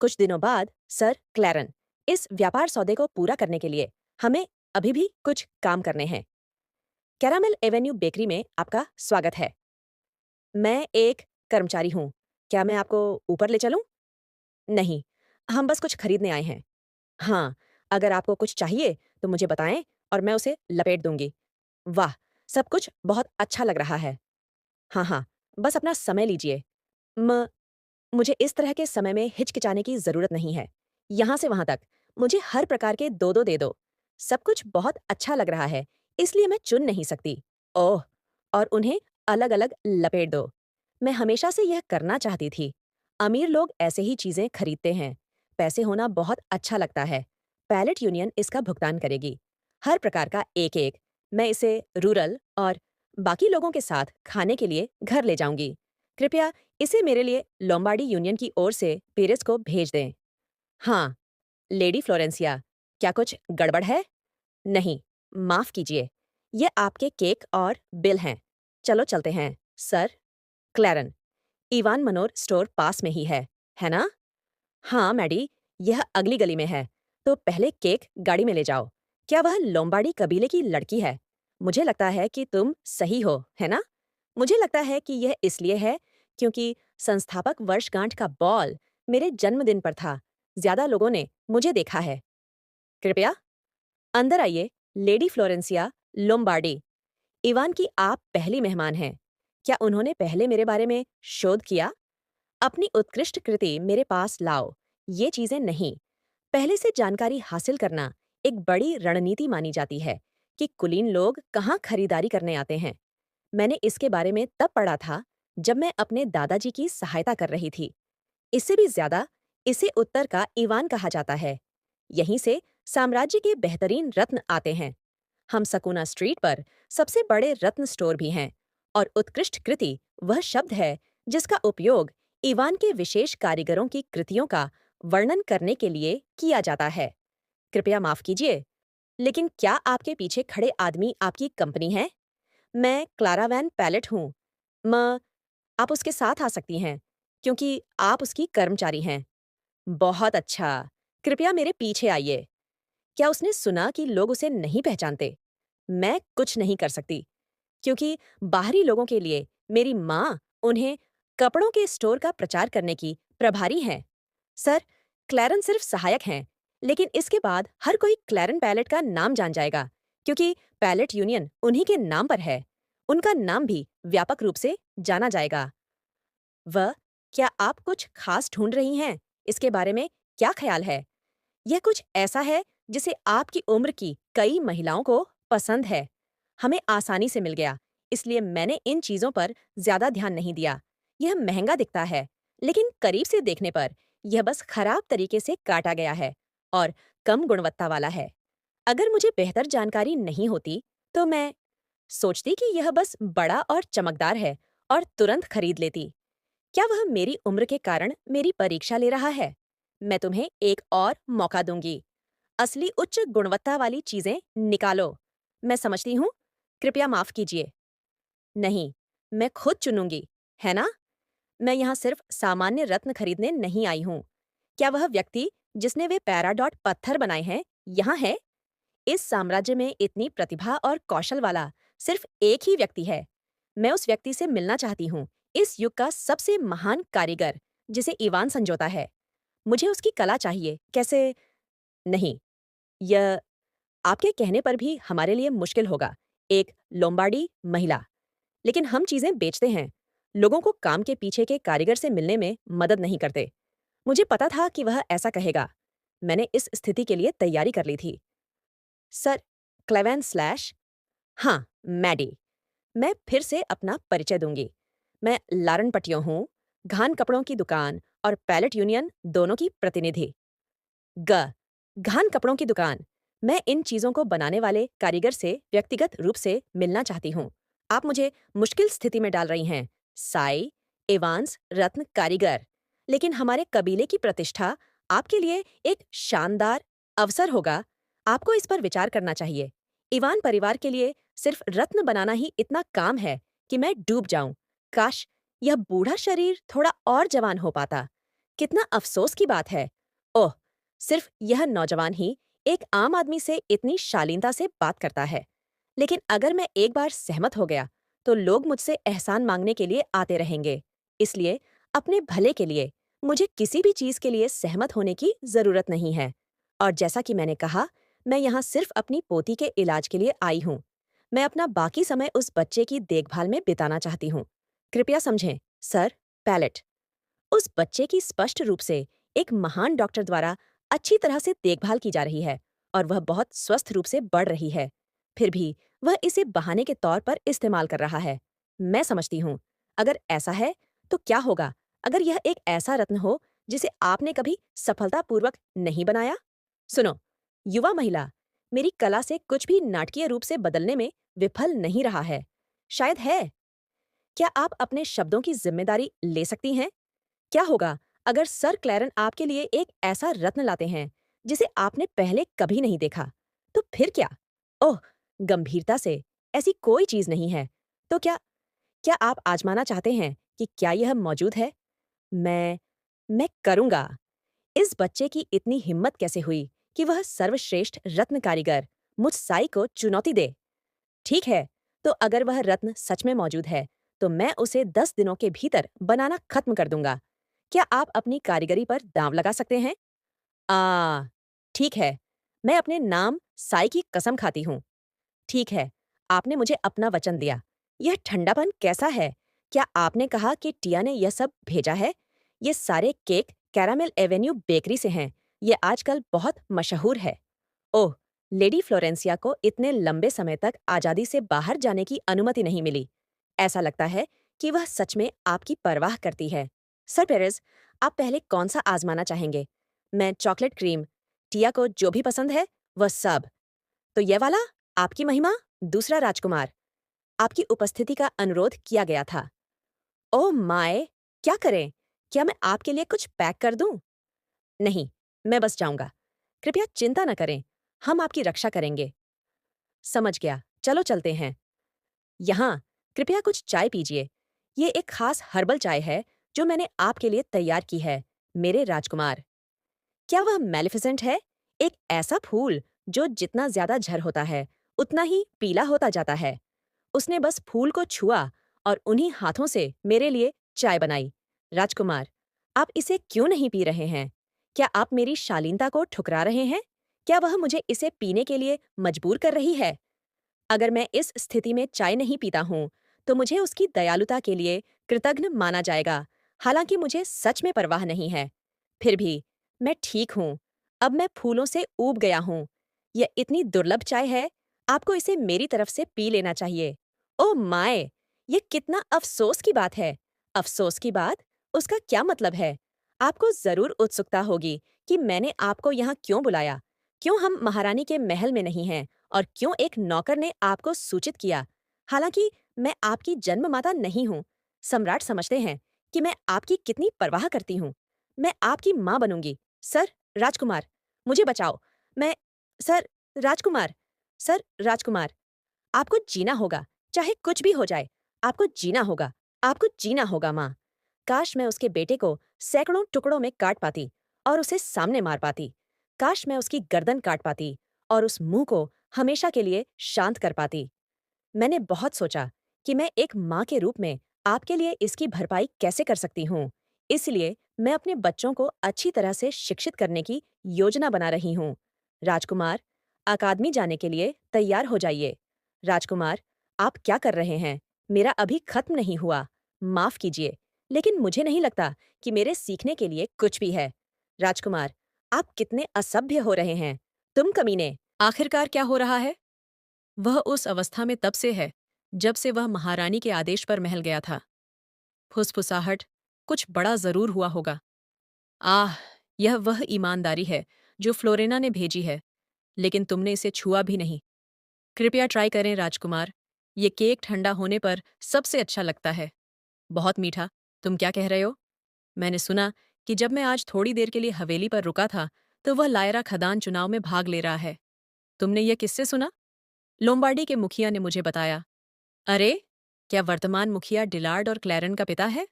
S1: कुछ दिनों बाद, सर क्लैरन, इस व्यापार सौदे को पूरा करने के लिए हमें अभी भी कुछ काम करने हैं। कैरामेल एवेन्यू बेकरी में आपका स्वागत है। मैं एक कर्मचारी हूँ। क्या मैं आपको ऊपर ले चलूं? नहीं, हम बस कुछ खरीदने आए हैं। हाँ, अगर आपको कुछ चाहिए तो मुझे बताएं और मैं उसे लपेट दूंगी। वाह, सब कुछ बहुत अच्छा लग रहा है। हाँ हाँ, बस अपना समय लीजिए। म मुझे इस तरह के समय में हिचकिचाने की जरूरत नहीं है। यहाँ से वहां तक मुझे हर प्रकार के दो दो दे दो। सब कुछ बहुत अच्छा लग रहा है, इसलिए मैं चुन नहीं सकती। ओह, और उन्हें अलग अलग लपेट दो। मैं हमेशा से यह करना चाहती थी। अमीर लोग ऐसे ही चीजें खरीदते हैं। पैसे होना बहुत अच्छा लगता है। पैलेट यूनियन इसका भुगतान करेगी। हर प्रकार का एक एक। मैं इसे रूरल और बाकी लोगों के साथ खाने के लिए घर ले जाऊंगी। कृपया इसे मेरे लिए लोम्बार्डी यूनियन की ओर से पेरिस को भेज दें। हाँ, लेडी फ्लोरेंसिया, क्या कुछ गड़बड़ है? नहीं, माफ कीजिए। ये आपके केक और बिल हैं। चलो चलते हैं, सर क्लैरन। इवान मनोर स्टोर पास में ही है ना? हाँ, मैडी, यह अगली गली में है। तो पहले केक गाड़ी में ले जाओ। क्या वह लोम्बार्डी कबीले की लड़की है? मुझे लगता है कि तुम सही हो, है ना? मुझे लगता है कि यह इसलिए है क्योंकि संस्थापक वर्षगांठ का बॉल मेरे जन्मदिन पर था। ज्यादा लोगों ने मुझे देखा है। कृपया अंदर आइए, लेडी फ्लोरेंसिया लोम्बार्डी। इवान की आप पहली मेहमान हैं। क्या उन्होंने पहले मेरे बारे में शोध किया? अपनी उत्कृष्ट कृति मेरे पास लाओ। ये चीजें नहीं। पहले से जानकारी हासिल करना एक बड़ी रणनीति मानी जाती है कि कुलीन लोग कहाँ खरीदारी करने आते हैं। मैंने इसके बारे में तब पढ़ा था जब मैं अपने दादाजी की सहायता कर रही थी। इससे भी ज्यादा, इसे उत्तर का ईवान कहा जाता है। यहीं से साम्राज्य के बेहतरीन रत्न आते हैं। हम सकूना स्ट्रीट पर सबसे बड़े रत्न स्टोर भी हैं, और उत्कृष्ट कृति वह शब्द है जिसका उपयोग ईवान के विशेष कारीगरों की कृतियों का वर्णन करने के लिए किया जाता है। कृपया माफ कीजिए, लेकिन क्या आपके पीछे खड़े आदमी आपकी कंपनी है? मैं क्लारा वैन पैलेट हूँ। म आप उसके साथ आ सकती हैं, क्योंकि आप उसकी कर्मचारी हैं। बहुत अच्छा। कृपया मेरे पीछे आइए। क्या उसने सुना कि लोग उसे नहीं पहचानते? मैं कुछ नहीं कर सकती, क्योंकि बाहरी लोगों के लिए मेरी माँ उन्हें कपड़ों के स्टोर का प्रचार करने की प्रभारी हैं। सर, क्लैरन सिर्फ सहायक हैं, लेकिन इसके बाद हर कोई क्लैरन पैलेट का नाम जान जाएगा, क्योंकि पैलेट यूनियन उन्हीं के नाम पर है। उनका नाम भी व्यापक रूप से जाना जाएगा। वह, क्या आप कुछ खास ढूंढ रही हैं? इसके बारे में क्या ख्याल है? यह कुछ ऐसा है जिसे आपकी उम्र की कई महिलाओं को पसंद है। हमें आसानी से मिल गया, इसलिए मैंने इन चीजों पर ज्यादा ध्यान नहीं दिया। यह महंगा दिखता है, लेकिन करीब से देखने पर यह बस खराब तरीके से काटा गया है और कम गुणवत्ता वाला है। अगर मुझे बेहतर जानकारी नहीं होती, तो मैं सोचती कि यह बस बड़ा और चमकदार है और तुरंत खरीद लेती। क्या वह मेरी उम्र के कारण मेरी परीक्षा ले रहा है? मैं तुम्हें एक और मौका दूंगी। असली उच्च गुणवत्ता वाली चीजें निकालो। मैं समझती हूँ। कृपया माफ कीजिए। नहीं, मैं खुद चुनूंगी, है ना? मैं यहाँ सिर्फ सामान्य रत्न खरीदने नहीं आई हूँ। क्या वह व्यक्ति जिसने वे पैराडॉट पत्थर बनाए हैं, यहाँ है? इस साम्राज्य में इतनी प्रतिभा और कौशल वाला सिर्फ एक ही व्यक्ति है। मैं उस व्यक्ति से मिलना चाहती हूँ, इस युग का सबसे महान कारीगर, जिसे इवान संजोता है। मुझे उसकी कला चाहिए। कैसे? नहीं, यह आपके कहने पर भी हमारे लिए मुश्किल होगा। एक लोम्बार्डी महिला। लेकिन हम चीजें बेचते हैं, लोगों को काम के पीछे के कारीगर से मिलने में मदद नहीं करते। मुझे पता था कि वह ऐसा कहेगा। मैंने इस स्थिति के लिए तैयारी कर ली थी। सर क्लेवेन स्लैश। हाँ, मैडी। मैं फिर से अपना परिचय दूंगी। मैं लारन पटियो हूँ, घान कपड़ों की दुकान और पैलेट यूनियन दोनों की प्रतिनिधि। ग घान कपड़ों की दुकान। मैं इन चीज़ों को बनाने वाले कारीगर से व्यक्तिगत रूप से मिलना चाहती हूँ। आप मुझे मुश्किल स्थिति में डाल रही हैं। साई, एवांस, रत्न कारीगर। लेकिन हमारे कबीले की प्रतिष्ठा आपके लिए एक शानदार अवसर होगा। आपको इस पर विचार करना चाहिए। ईवान परिवार के लिए सिर्फ रत्न बनाना ही इतना काम है कि मैं डूब जाऊं। काश यह बूढ़ा शरीर थोड़ा और जवान हो पाता। कितना अफसोस की बात है। ओह, सिर्फ यह नौजवान ही एक आम आदमी से इतनी शालीनता से बात करता है। लेकिन अगर मैं एक बार सहमत हो गया, तो लोग मुझसे एहसान मांगने के लिए आते रहेंगे। इसलिए अपने भले के लिए मुझे किसी भी चीज के लिए सहमत होने की जरूरत नहीं है। और जैसा कि मैंने कहा, मैं यहाँ सिर्फ अपनी पोती के इलाज के लिए आई हूँ। मैं अपना बाकी समय उस बच्चे की देखभाल में बिताना चाहती हूँ। कृपया समझें, सर पैलेट। उस बच्चे की स्पष्ट रूप से एक महान डॉक्टर द्वारा अच्छी तरह से देखभाल की जा रही है और वह बहुत स्वस्थ रूप से बढ़ रही है। फिर भी वह इसे बहाने के तौर पर इस्तेमाल कर रहा है। मैं समझती हूँ, अगर ऐसा है तो क्या होगा अगर यह एक ऐसा रत्न हो जिसे आपने कभी सफलतापूर्वक नहीं बनाया? सुनो, युवा महिला, मेरी कला से कुछ भी नाटकीय रूप से बदलने में विफल नहीं रहा है। शायद है। क्या आप अपने शब्दों की जिम्मेदारी ले सकती हैं? क्या होगा अगर सर क्लैरन आपके लिए एक ऐसा रत्न लाते हैं जिसे आपने पहले कभी नहीं देखा? तो फिर क्या? ओह, गंभीरता से, ऐसी कोई चीज नहीं है। तो क्या क्या आप आजमाना चाहते हैं कि क्या यह मौजूद है? मैं मैं करूंगा। इस बच्चे की इतनी हिम्मत कैसे हुई कि वह सर्वश्रेष्ठ रत्न कारीगर मुझ साई को चुनौती दे? ठीक है, तो अगर वह रत्न सच में मौजूद है, तो मैं उसे 10 दिनों के भीतर बनाना खत्म कर दूंगा। क्या आप अपनी कारीगरी पर दांव लगा सकते हैं? आ, ठीक है। मैं अपने नाम साई की कसम खाती हूँ। ठीक है, आपने मुझे अपना वचन दिया। यह ठंडापन कैसा है? क्या आपने कहा कि टिया ने यह सब भेजा है? ये सारे केक कैरामेल एवेन्यू बेकरी से हैं। ये आजकल बहुत मशहूर है। ओह, लेडी फ्लोरेंसिया को इतने लंबे समय तक आजादी से बाहर जाने की अनुमति नहीं मिली। ऐसा लगता है कि वह सच में आपकी परवाह करती है। सर पेरेज, आप पहले कौन सा आजमाना चाहेंगे? मैं चॉकलेट क्रीम, टिया को जो भी पसंद है वह सब। तो ये वाला? आपकी महिमा, दूसरा राजकुमार। आपकी उपस्थिति का अनुरोध किया गया था। Oh my! क्या करें? क्या मैं आपके लिए कुछ पैक कर दूं? नहीं, मैं बस जाऊंगा। कृपया चिंता न करें, हम आपकी रक्षा करेंगे। समझ गया, चलो चलते हैं। यहाँ, कृपया कुछ चाय पीजिए। ये एक खास हर्बल चाय है जो मैंने आपके लिए तैयार की है, मेरे राजकुमार। क्या वह मैलिफिसेंट है? एक ऐसा फूल जो जितना ज्यादा झर होता है, उतना ही पीला होता जाता है। उसने बस फूल को छुआ और उन्हीं हाथों से मेरे लिए चाय बनाई। राजकुमार, आप इसे क्यों नहीं पी रहे हैं? क्या आप मेरी शालीनता को ठुकरा रहे हैं? क्या वह मुझे इसे पीने के लिए मजबूर कर रही है? अगर मैं इस स्थिति में चाय नहीं पीता हूँ, तो मुझे उसकी दयालुता के लिए कृतघ्न माना जाएगा, हालांकि मुझे सच में परवाह नहीं है। फिर भी, मैं ठीक हूँ। अब मैं फूलों से ऊब गया हूँ। यह इतनी दुर्लभ चाय है, आपको इसे मेरी तरफ से पी लेना चाहिए। Oh my! ये कितना अफसोस की बात है। अफसोस की बात? उसका क्या मतलब है? आपको जरूर उत्सुकता होगी कि मैंने आपको यहाँ क्यों बुलाया, क्यों हम महारानी के महल में नहीं हैं और क्यों एक नौकर ने आपको सूचित किया। हालांकि मैं आपकी जन्ममाता नहीं हूँ। सम्राट समझते हैं कि मैं आपकी कितनी परवाह करती हूँ। मैं आपकी माँ बनूंगी। सर राजकुमार, मुझे बचाओ। मैं सर राजकुमार, सर राजकुमार, आपको जीना होगा, चाहे कुछ भी हो जाए। आपको जीना होगा, आपको जीना होगा माँ। काश मैं उसके बेटे को सैकड़ों टुकड़ों में काट पाती और उसे सामने मार पाती। काश मैं उसकी गर्दन काट पाती और उस मुंह को हमेशा के लिए शांत कर पाती। मैंने बहुत सोचा कि मैं एक माँ के रूप में आपके लिए इसकी भरपाई कैसे कर सकती हूँ। इसलिए मैं अपने बच्चों को अच्छी तरह से शिक्षित करने की योजना बना रही हूँ। राजकुमार, अकादमी जाने के लिए तैयार हो जाइए। राजकुमार, आप क्या कर रहे हैं? मेरा अभी खत्म नहीं हुआ। माफ कीजिए, लेकिन मुझे नहीं लगता कि मेरे सीखने के लिए कुछ भी है। राजकुमार, आप कितने असभ्य हो रहे हैं। तुम कमीने! आखिरकार क्या हो रहा है? वह उस अवस्था में तब से है, जब से वह महारानी के आदेश पर महल गया था। फुसफुसाहट, कुछ बड़ा जरूर हुआ होगा। आह, यह वह ईमानदारी है जो फ्लोरेना ने भेजी है। लेकिन तुमने इसे छुआ भी नहीं। कृपया ट्राई करें राजकुमार। ये केक ठंडा होने पर सबसे अच्छा लगता है। बहुत मीठा। तुम क्या कह रहे हो? मैंने सुना कि जब मैं आज थोड़ी देर के लिए हवेली पर रुका था, तो वह लायरा खदान चुनाव में भाग ले रहा है। तुमने यह किससे सुना? लोम्बार्डी के मुखिया ने मुझे बताया। अरे, क्या वर्तमान मुखिया डिलार्ड और क्लैरन का पिता है?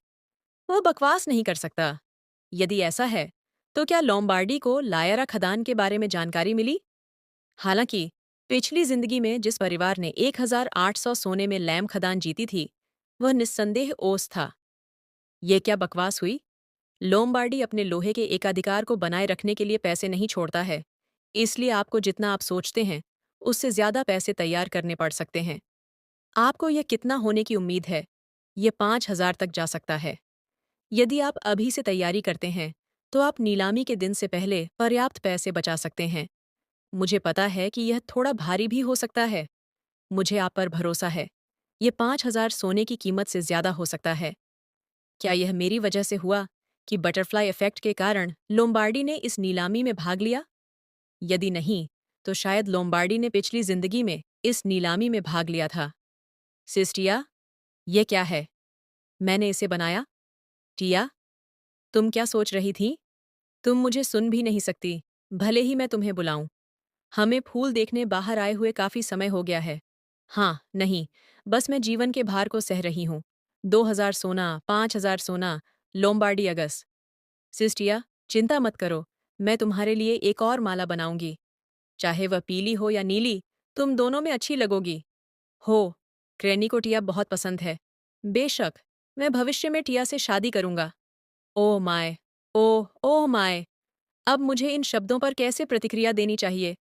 S1: वह बकवास नहीं कर सकता। यदि ऐसा है, तो क्या लोम्बार्डी को लायरा खदान के बारे में जानकारी मिली? हालांकि पिछली जिंदगी में जिस परिवार ने 1800 सोने में लैम खदान जीती थी, वह निस्संदेह ओस था। ये क्या बकवास हुई? लोम्बार्डी अपने लोहे के एकाधिकार को बनाए रखने के लिए पैसे नहीं छोड़ता है। इसलिए आपको जितना आप सोचते हैं, उससे ज्यादा पैसे तैयार करने पड़ सकते हैं। आपको यह कितना होने की उम्मीद है? ये 5,000 तक जा सकता है। यदि आप अभी से तैयारी करते हैं, तो आप नीलामी के दिन से पहले पर्याप्त पैसे बचा सकते हैं। मुझे पता है कि यह थोड़ा भारी भी हो सकता है। मुझे आप पर भरोसा है। ये 5,000 सोने की कीमत से ज्यादा हो सकता है। क्या यह मेरी वजह से हुआ कि बटरफ्लाई इफेक्ट के कारण लोम्बार्डी ने इस नीलामी में भाग लिया? यदि नहीं, तो शायद लोम्बार्डी ने पिछली जिंदगी में इस नीलामी में भाग लिया था। सिस्टिया, ये क्या है? मैंने इसे बनाया? टिया, तुम क्या सोच रही थी? तुम मुझे सुन भी नहीं सकती, भले ही मैं तुम्हें बुलाऊं। हमें फूल देखने बाहर आए हुए काफी समय हो गया है। हाँ, नहीं, बस मैं जीवन के भार को सह रही हूँ। 2,000 सोना, 5,000 सोना, लोम्बार्डी अगस। सिस्टिया, चिंता मत करो, मैं तुम्हारे लिए एक और माला बनाऊंगी। चाहे वह पीली हो या नीली, तुम दोनों में अच्छी लगोगी। हो, क्रेनी को टिया बहुत पसंद है। बेशक, मैं भविष्य में टिया से शादी करूंगा। Oh my, oh, oh my, अब मुझे इन शब्दों पर कैसे प्रतिक्रिया देनी चाहिए?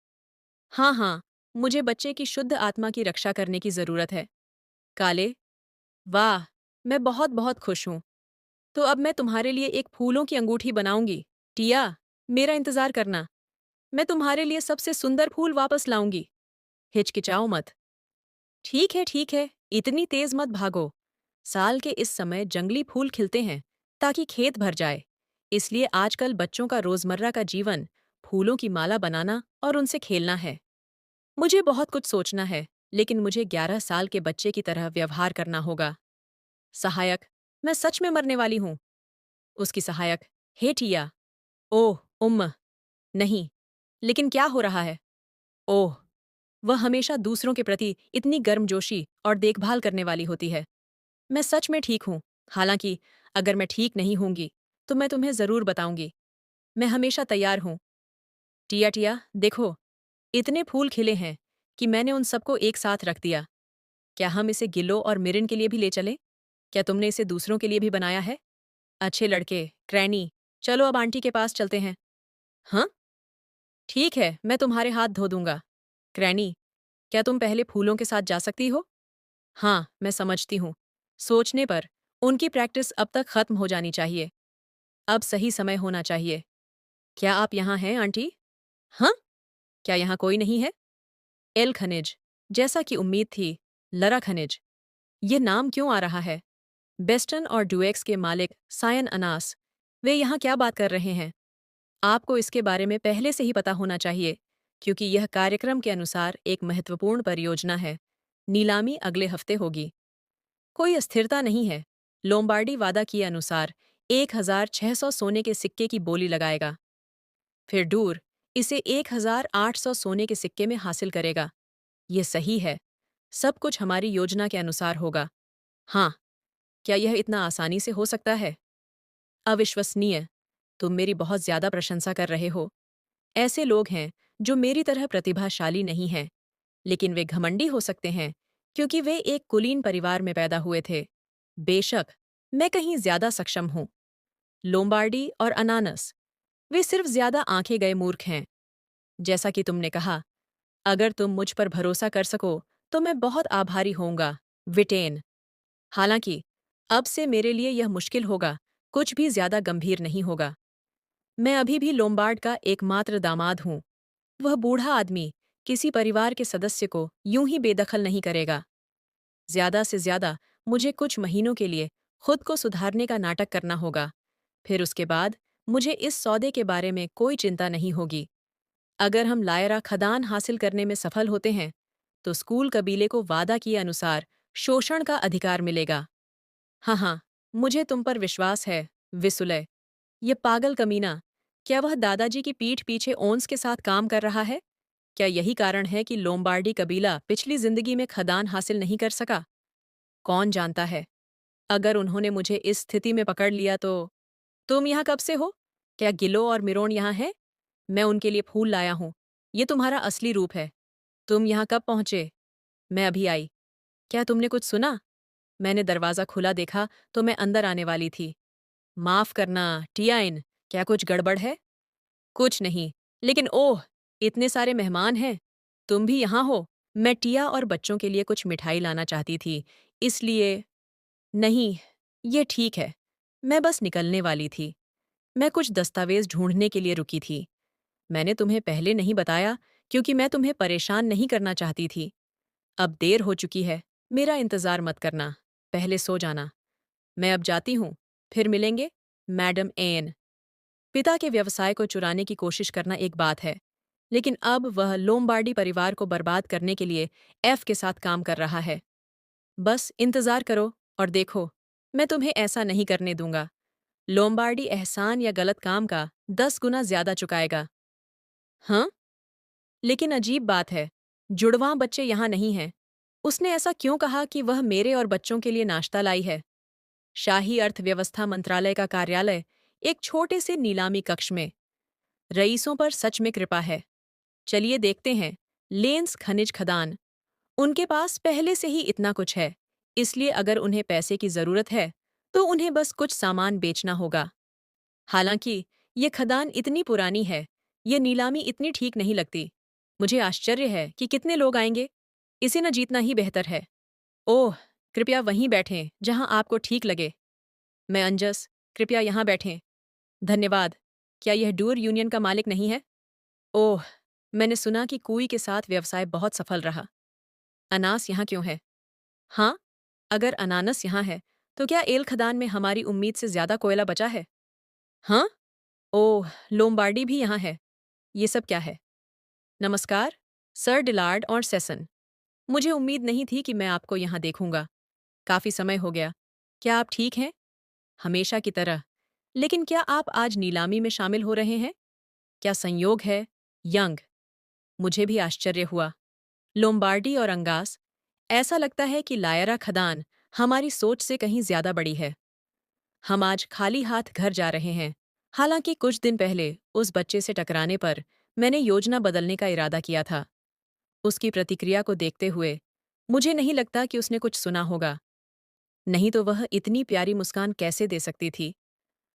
S1: हाँ हाँ, मुझे बच्चे की शुद्ध आत्मा की रक्षा करने की जरूरत है। काले, वाह, मैं बहुत बहुत खुश हूँ। तो अब मैं तुम्हारे लिए एक फूलों की अंगूठी बनाऊंगी। टिया, मेरा इंतजार करना। मैं तुम्हारे लिए सबसे सुंदर फूल वापस लाऊंगी। हिचकिचाओ मत। ठीक है, इतनी तेज मत भागो। साल के इस समय जंगली फूल खिलते हैं ताकि खेत भर जाए। इसलिए आजकल बच्चों का रोजमर्रा का जीवन फूलों की माला बनाना और उनसे खेलना है। मुझे बहुत कुछ सोचना है, लेकिन मुझे 11 साल के बच्चे की तरह व्यवहार करना होगा। सहायक, मैं सच में मरने वाली हूँ। उसकी सहायक, हे टिया। ओह, नहीं, लेकिन क्या हो रहा है? ओह, वह हमेशा दूसरों के प्रति इतनी गर्मजोशी और देखभाल करने वाली होती है। मैं सच में ठीक हूँ। हालांकि अगर मैं ठीक नहीं होंगी, तो मैं तुम्हें जरूर बताऊंगी। मैं हमेशा तैयार हूँ। टिया टिया, देखो, इतने फूल खिले हैं कि मैंने उन सबको एक साथ रख दिया। क्या हम इसे गिलो और मिरिन के लिए भी ले चलें? क्या तुमने इसे दूसरों के लिए भी बनाया है? अच्छे लड़के, क्रैनी, चलो अब आंटी के पास चलते हैं। हाँ? ठीक है, मैं तुम्हारे हाथ धो दूंगा। क्रैनी, क्या तुम पहले फूलों के साथ जा सकती हो? हाँ, मैं समझती हूँ। सोचने पर उनकी प्रैक्टिस अब तक खत्म हो जानी चाहिए। अब सही समय होना चाहिए। क्या आप यहाँ हैं, आंटी? हाँ? क्या यहाँ कोई नहीं है? एल खनिज, जैसा कि उम्मीद थी, लरा खनिज। ये नाम क्यों आ रहा है? बेस्टन और डुएक्स के मालिक सायन अनास, वे यहाँ क्या बात कर रहे हैं? आपको इसके बारे में पहले से ही पता होना चाहिए, क्योंकि यह कार्यक्रम के अनुसार एक महत्वपूर्ण परियोजना है। नीलामी अगले हफ्ते होगी। कोई अस्थिरता नहीं है। लोम्बार्डी वादा किए अनुसार 1,600 सोने के सिक्के की बोली लगाएगा। फिर डूर इसे 1,800 सोने के सिक्के में हासिल करेगा। ये सही है। सब कुछ हमारी योजना के अनुसार होगा। हाँ, क्या यह इतना आसानी से हो सकता है? अविश्वसनीय। तुम मेरी बहुत ज्यादा प्रशंसा कर रहे हो। ऐसे लोग हैं जो मेरी तरह प्रतिभाशाली नहीं हैं, लेकिन वे घमंडी हो सकते हैं क्योंकि वे एक कुलीन परिवार में पैदा हुए थे। बेशक, मैं कहीं ज्यादा सक्षम हूँ। लोम्बार्डी और अनानस, वे सिर्फ ज्यादा आंखें गए मूर्ख हैं। जैसा कि तुमने कहा, अगर तुम मुझ पर भरोसा कर सको, तो मैं बहुत आभारी होऊंगा, विटेन। हालांकि, अब से मेरे लिए यह मुश्किल होगा, कुछ भी ज्यादा गंभीर नहीं होगा। मैं अभी भी लोम्बार्ड का एकमात्र दामाद हूँ। वह बूढ़ा आदमी किसी परिवार के सदस्य को यूं ही बेदखल नहीं करेगा। ज्यादा से ज्यादा मुझे कुछ महीनों के लिए खुद को सुधारने का नाटक करना होगा। फिर उसके बाद मुझे इस सौदे के बारे में कोई चिंता नहीं होगी। अगर हम लायरा खदान हासिल करने में सफल होते हैं, तो स्कूल कबीले को वादा किए अनुसार शोषण का अधिकार मिलेगा। हाँ हाँ, मुझे तुम पर विश्वास है, विसुलय। ये पागल कमीना, क्या वह दादाजी की पीठ पीछे ओन्स के साथ काम कर रहा है? क्या यही कारण है कि लोम्बार्डी कबीला पिछली जिंदगी में खदान हासिल नहीं कर सका? कौन जानता है? अगर उन्होंने मुझे इस स्थिति में पकड़ लिया तो। तुम यहाँ कब से हो? क्या गिलो और मिरोन यहाँ हैं? मैं उनके लिए फूल लाया हूँ। ये तुम्हारा असली रूप है। तुम यहाँ कब पहुँचे? मैं अभी आई। क्या तुमने कुछ सुना? मैंने दरवाज़ा खुला देखा तो मैं अंदर आने वाली थी। माफ़ करना, टियाइन, क्या कुछ गड़बड़ है? कुछ नहीं, लेकिन ओह! इतने सारे मेहमान हैं। तुम भी यहाँ हो? मैं टिया और बच्चों के लिए कुछ मिठाई लाना चाहती थी, इसलिए। नहीं, ये ठीक है। मैं बस निकलने वाली थी। मैं कुछ दस्तावेज़ ढूँढने के लिए रुकी थी। मैंने तुम्हें पहले नहीं बताया क्योंकि मैं तुम्हें परेशान नहीं करना चाहती थी। अब देर हो चुकी है, मेरा इंतज़ार मत करना। पहले सो जाना। मैं अब जाती हूँ। फिर मिलेंगे, मैडम एन। पिता के व्यवसाय को चुराने की कोशिश करना एक बात है, लेकिन अब वह लोम्बार्डी परिवार को बर्बाद करने के लिए एफ के साथ काम कर रहा है। बस इंतज़ार करो और देखो, मैं तुम्हें ऐसा नहीं करने दूंगा। लोम्बार्डी एहसान या गलत काम का 10 गुना ज्यादा चुकाएगा। हाँ? लेकिन अजीब बात है, जुड़वां बच्चे यहाँ नहीं हैं। उसने ऐसा क्यों कहा कि वह मेरे और बच्चों के लिए नाश्ता लाई है? शाही अर्थव्यवस्था मंत्रालय का कार्यालय एक छोटे से नीलामी कक्ष में। रईसों पर सच में कृपा है। चलिए देखते हैं। लेंस खनिज खदान। उनके पास पहले से ही इतना कुछ है, इसलिए अगर उन्हें पैसे की जरूरत है तो उन्हें बस कुछ सामान बेचना होगा। हालांकि ये खदान इतनी पुरानी है, ये नीलामी इतनी ठीक नहीं लगती। मुझे आश्चर्य है कि कितने लोग आएंगे। इसे न जीतना ही बेहतर है। ओह, कृपया वहीं बैठें जहां आपको ठीक लगे। मैं अंजस, कृपया यहाँ बैठें। धन्यवाद। क्या यह डूर यूनियन का मालिक नहीं है? ओह, मैंने सुना कि कुई के साथ व्यवसाय बहुत सफल रहा। अनास यहाँ क्यों है? हाँ, अगर अनानस यहाँ है, तो क्या एल खदान में हमारी उम्मीद से ज्यादा कोयला बचा है? हाँ? ओह, लोम्बार्डी भी यहाँ है। ये सब क्या है? नमस्कार, सर डिलार्ड और सेसन। मुझे उम्मीद नहीं थी कि मैं आपको यहाँ देखूंगा। काफी समय हो गया। क्या आप ठीक हैं? हमेशा की तरह। लेकिन क्या आप आज नीलामी में शामिल हो रहे हैं? क्या संयोग है? यंग। मुझे भी आश्चर्य हुआ। लोम्बार्डी और अंगास। ऐसा लगता है कि लायरा खदान हमारी सोच से कहीं ज्यादा बड़ी है। हम आज खाली हाथ घर जा रहे हैं। हालांकि कुछ दिन पहले उस बच्चे से टकराने पर मैंने योजना बदलने का इरादा किया था। उसकी प्रतिक्रिया को देखते हुए मुझे नहीं लगता कि उसने कुछ सुना होगा। नहीं तो वह इतनी प्यारी मुस्कान कैसे दे सकती थी?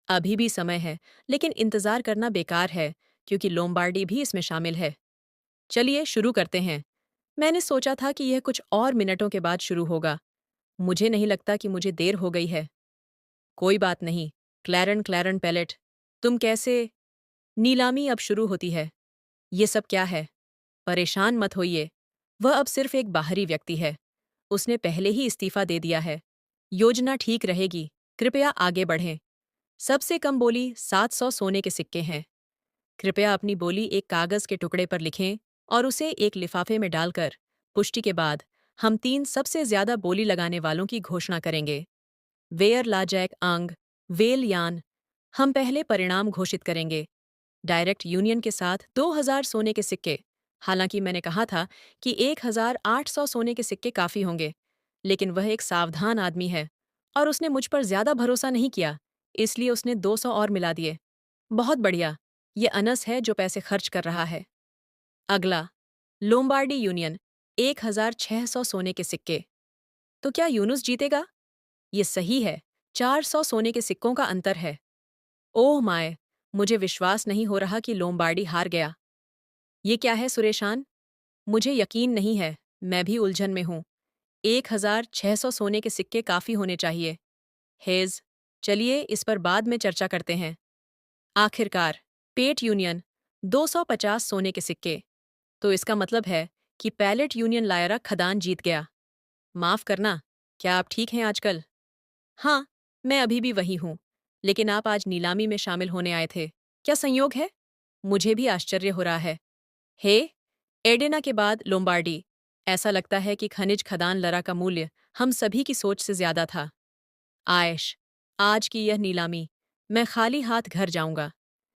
S1: अभी भी समय है, लेकिन इंतजार करना बेकार है क्योंकि लोम्बार्डी भी इसमें शामिल है। चलिए शुरू करते हैं। मैंने सोचा था कि यह कुछ और मिनटों के बाद शुरू होगा। मुझे नहीं लगता कि मुझे देर हो गई है। कोई बात नहीं। क्लैरन क्लैरन पैलेट, तुम कैसे? नीलामी अब शुरू होती है। ये सब क्या है? परेशान मत होइए। वह अब सिर्फ एक बाहरी व्यक्ति है। उसने पहले ही इस्तीफा दे दिया है। योजना ठीक रहेगी। कृपया आगे बढ़ें। सबसे कम बोली 700 सोने के सिक्के हैं। कृपया अपनी बोली एक कागज के टुकड़े पर लिखें और उसे एक लिफाफे में डालकर पुष्टि के बाद हम 3 सबसे ज्यादा बोली लगाने वालों की घोषणा करेंगे। वेयर लाजैक अंग, वेल यान। हम पहले परिणाम घोषित करेंगे। डायरेक्ट यूनियन के साथ 2000 सोने के सिक्के। हालांकि मैंने कहा था कि 1800 सोने के सिक्के काफी होंगे, लेकिन वह एक सावधान आदमी है और उसने मुझ पर ज्यादा भरोसा नहीं किया, इसलिए उसने 200 और मिला दिए। बहुत बढ़िया। ये अनस है जो पैसे खर्च कर रहा है। अगला, लोम्बार्डी यूनियन, 1600 सोने के सिक्के। तो क्या यूनुस जीतेगा? ये सही है। 400 सोने के सिक्कों का अंतर है। ओह माय, मुझे विश्वास नहीं हो रहा कि लोम्बार्डी हार गया। ये क्या है सुरेशान? मुझे यकीन नहीं है। मैं भी उलझन में हूँ। 1600 सोने के सिक्के काफी होने चाहिए। हेज, चलिए इस पर बाद में चर्चा करते हैं। आखिरकार, पेट यूनियन, 250 सोने के सिक्के। तो इसका मतलब है कि पैलेट यूनियन लायरा खदान जीत गया। माफ करना, क्या आप ठीक हैं आजकल? हाँ, मैं अभी भी वही हूँ। लेकिन आप आज नीलामी में शामिल होने आए थे। क्या संयोग है? मुझे भी आश्चर्य हो रहा है।
S2: हे, एडिना के बाद लोम्बार्डी। ऐसा लगता है कि खनिज खदान लरा का मूल्य हम सभी की सोच से ज्यादा था। आयश, आज की यह नीलामी, मैं खाली हाथ घर जाऊंगा।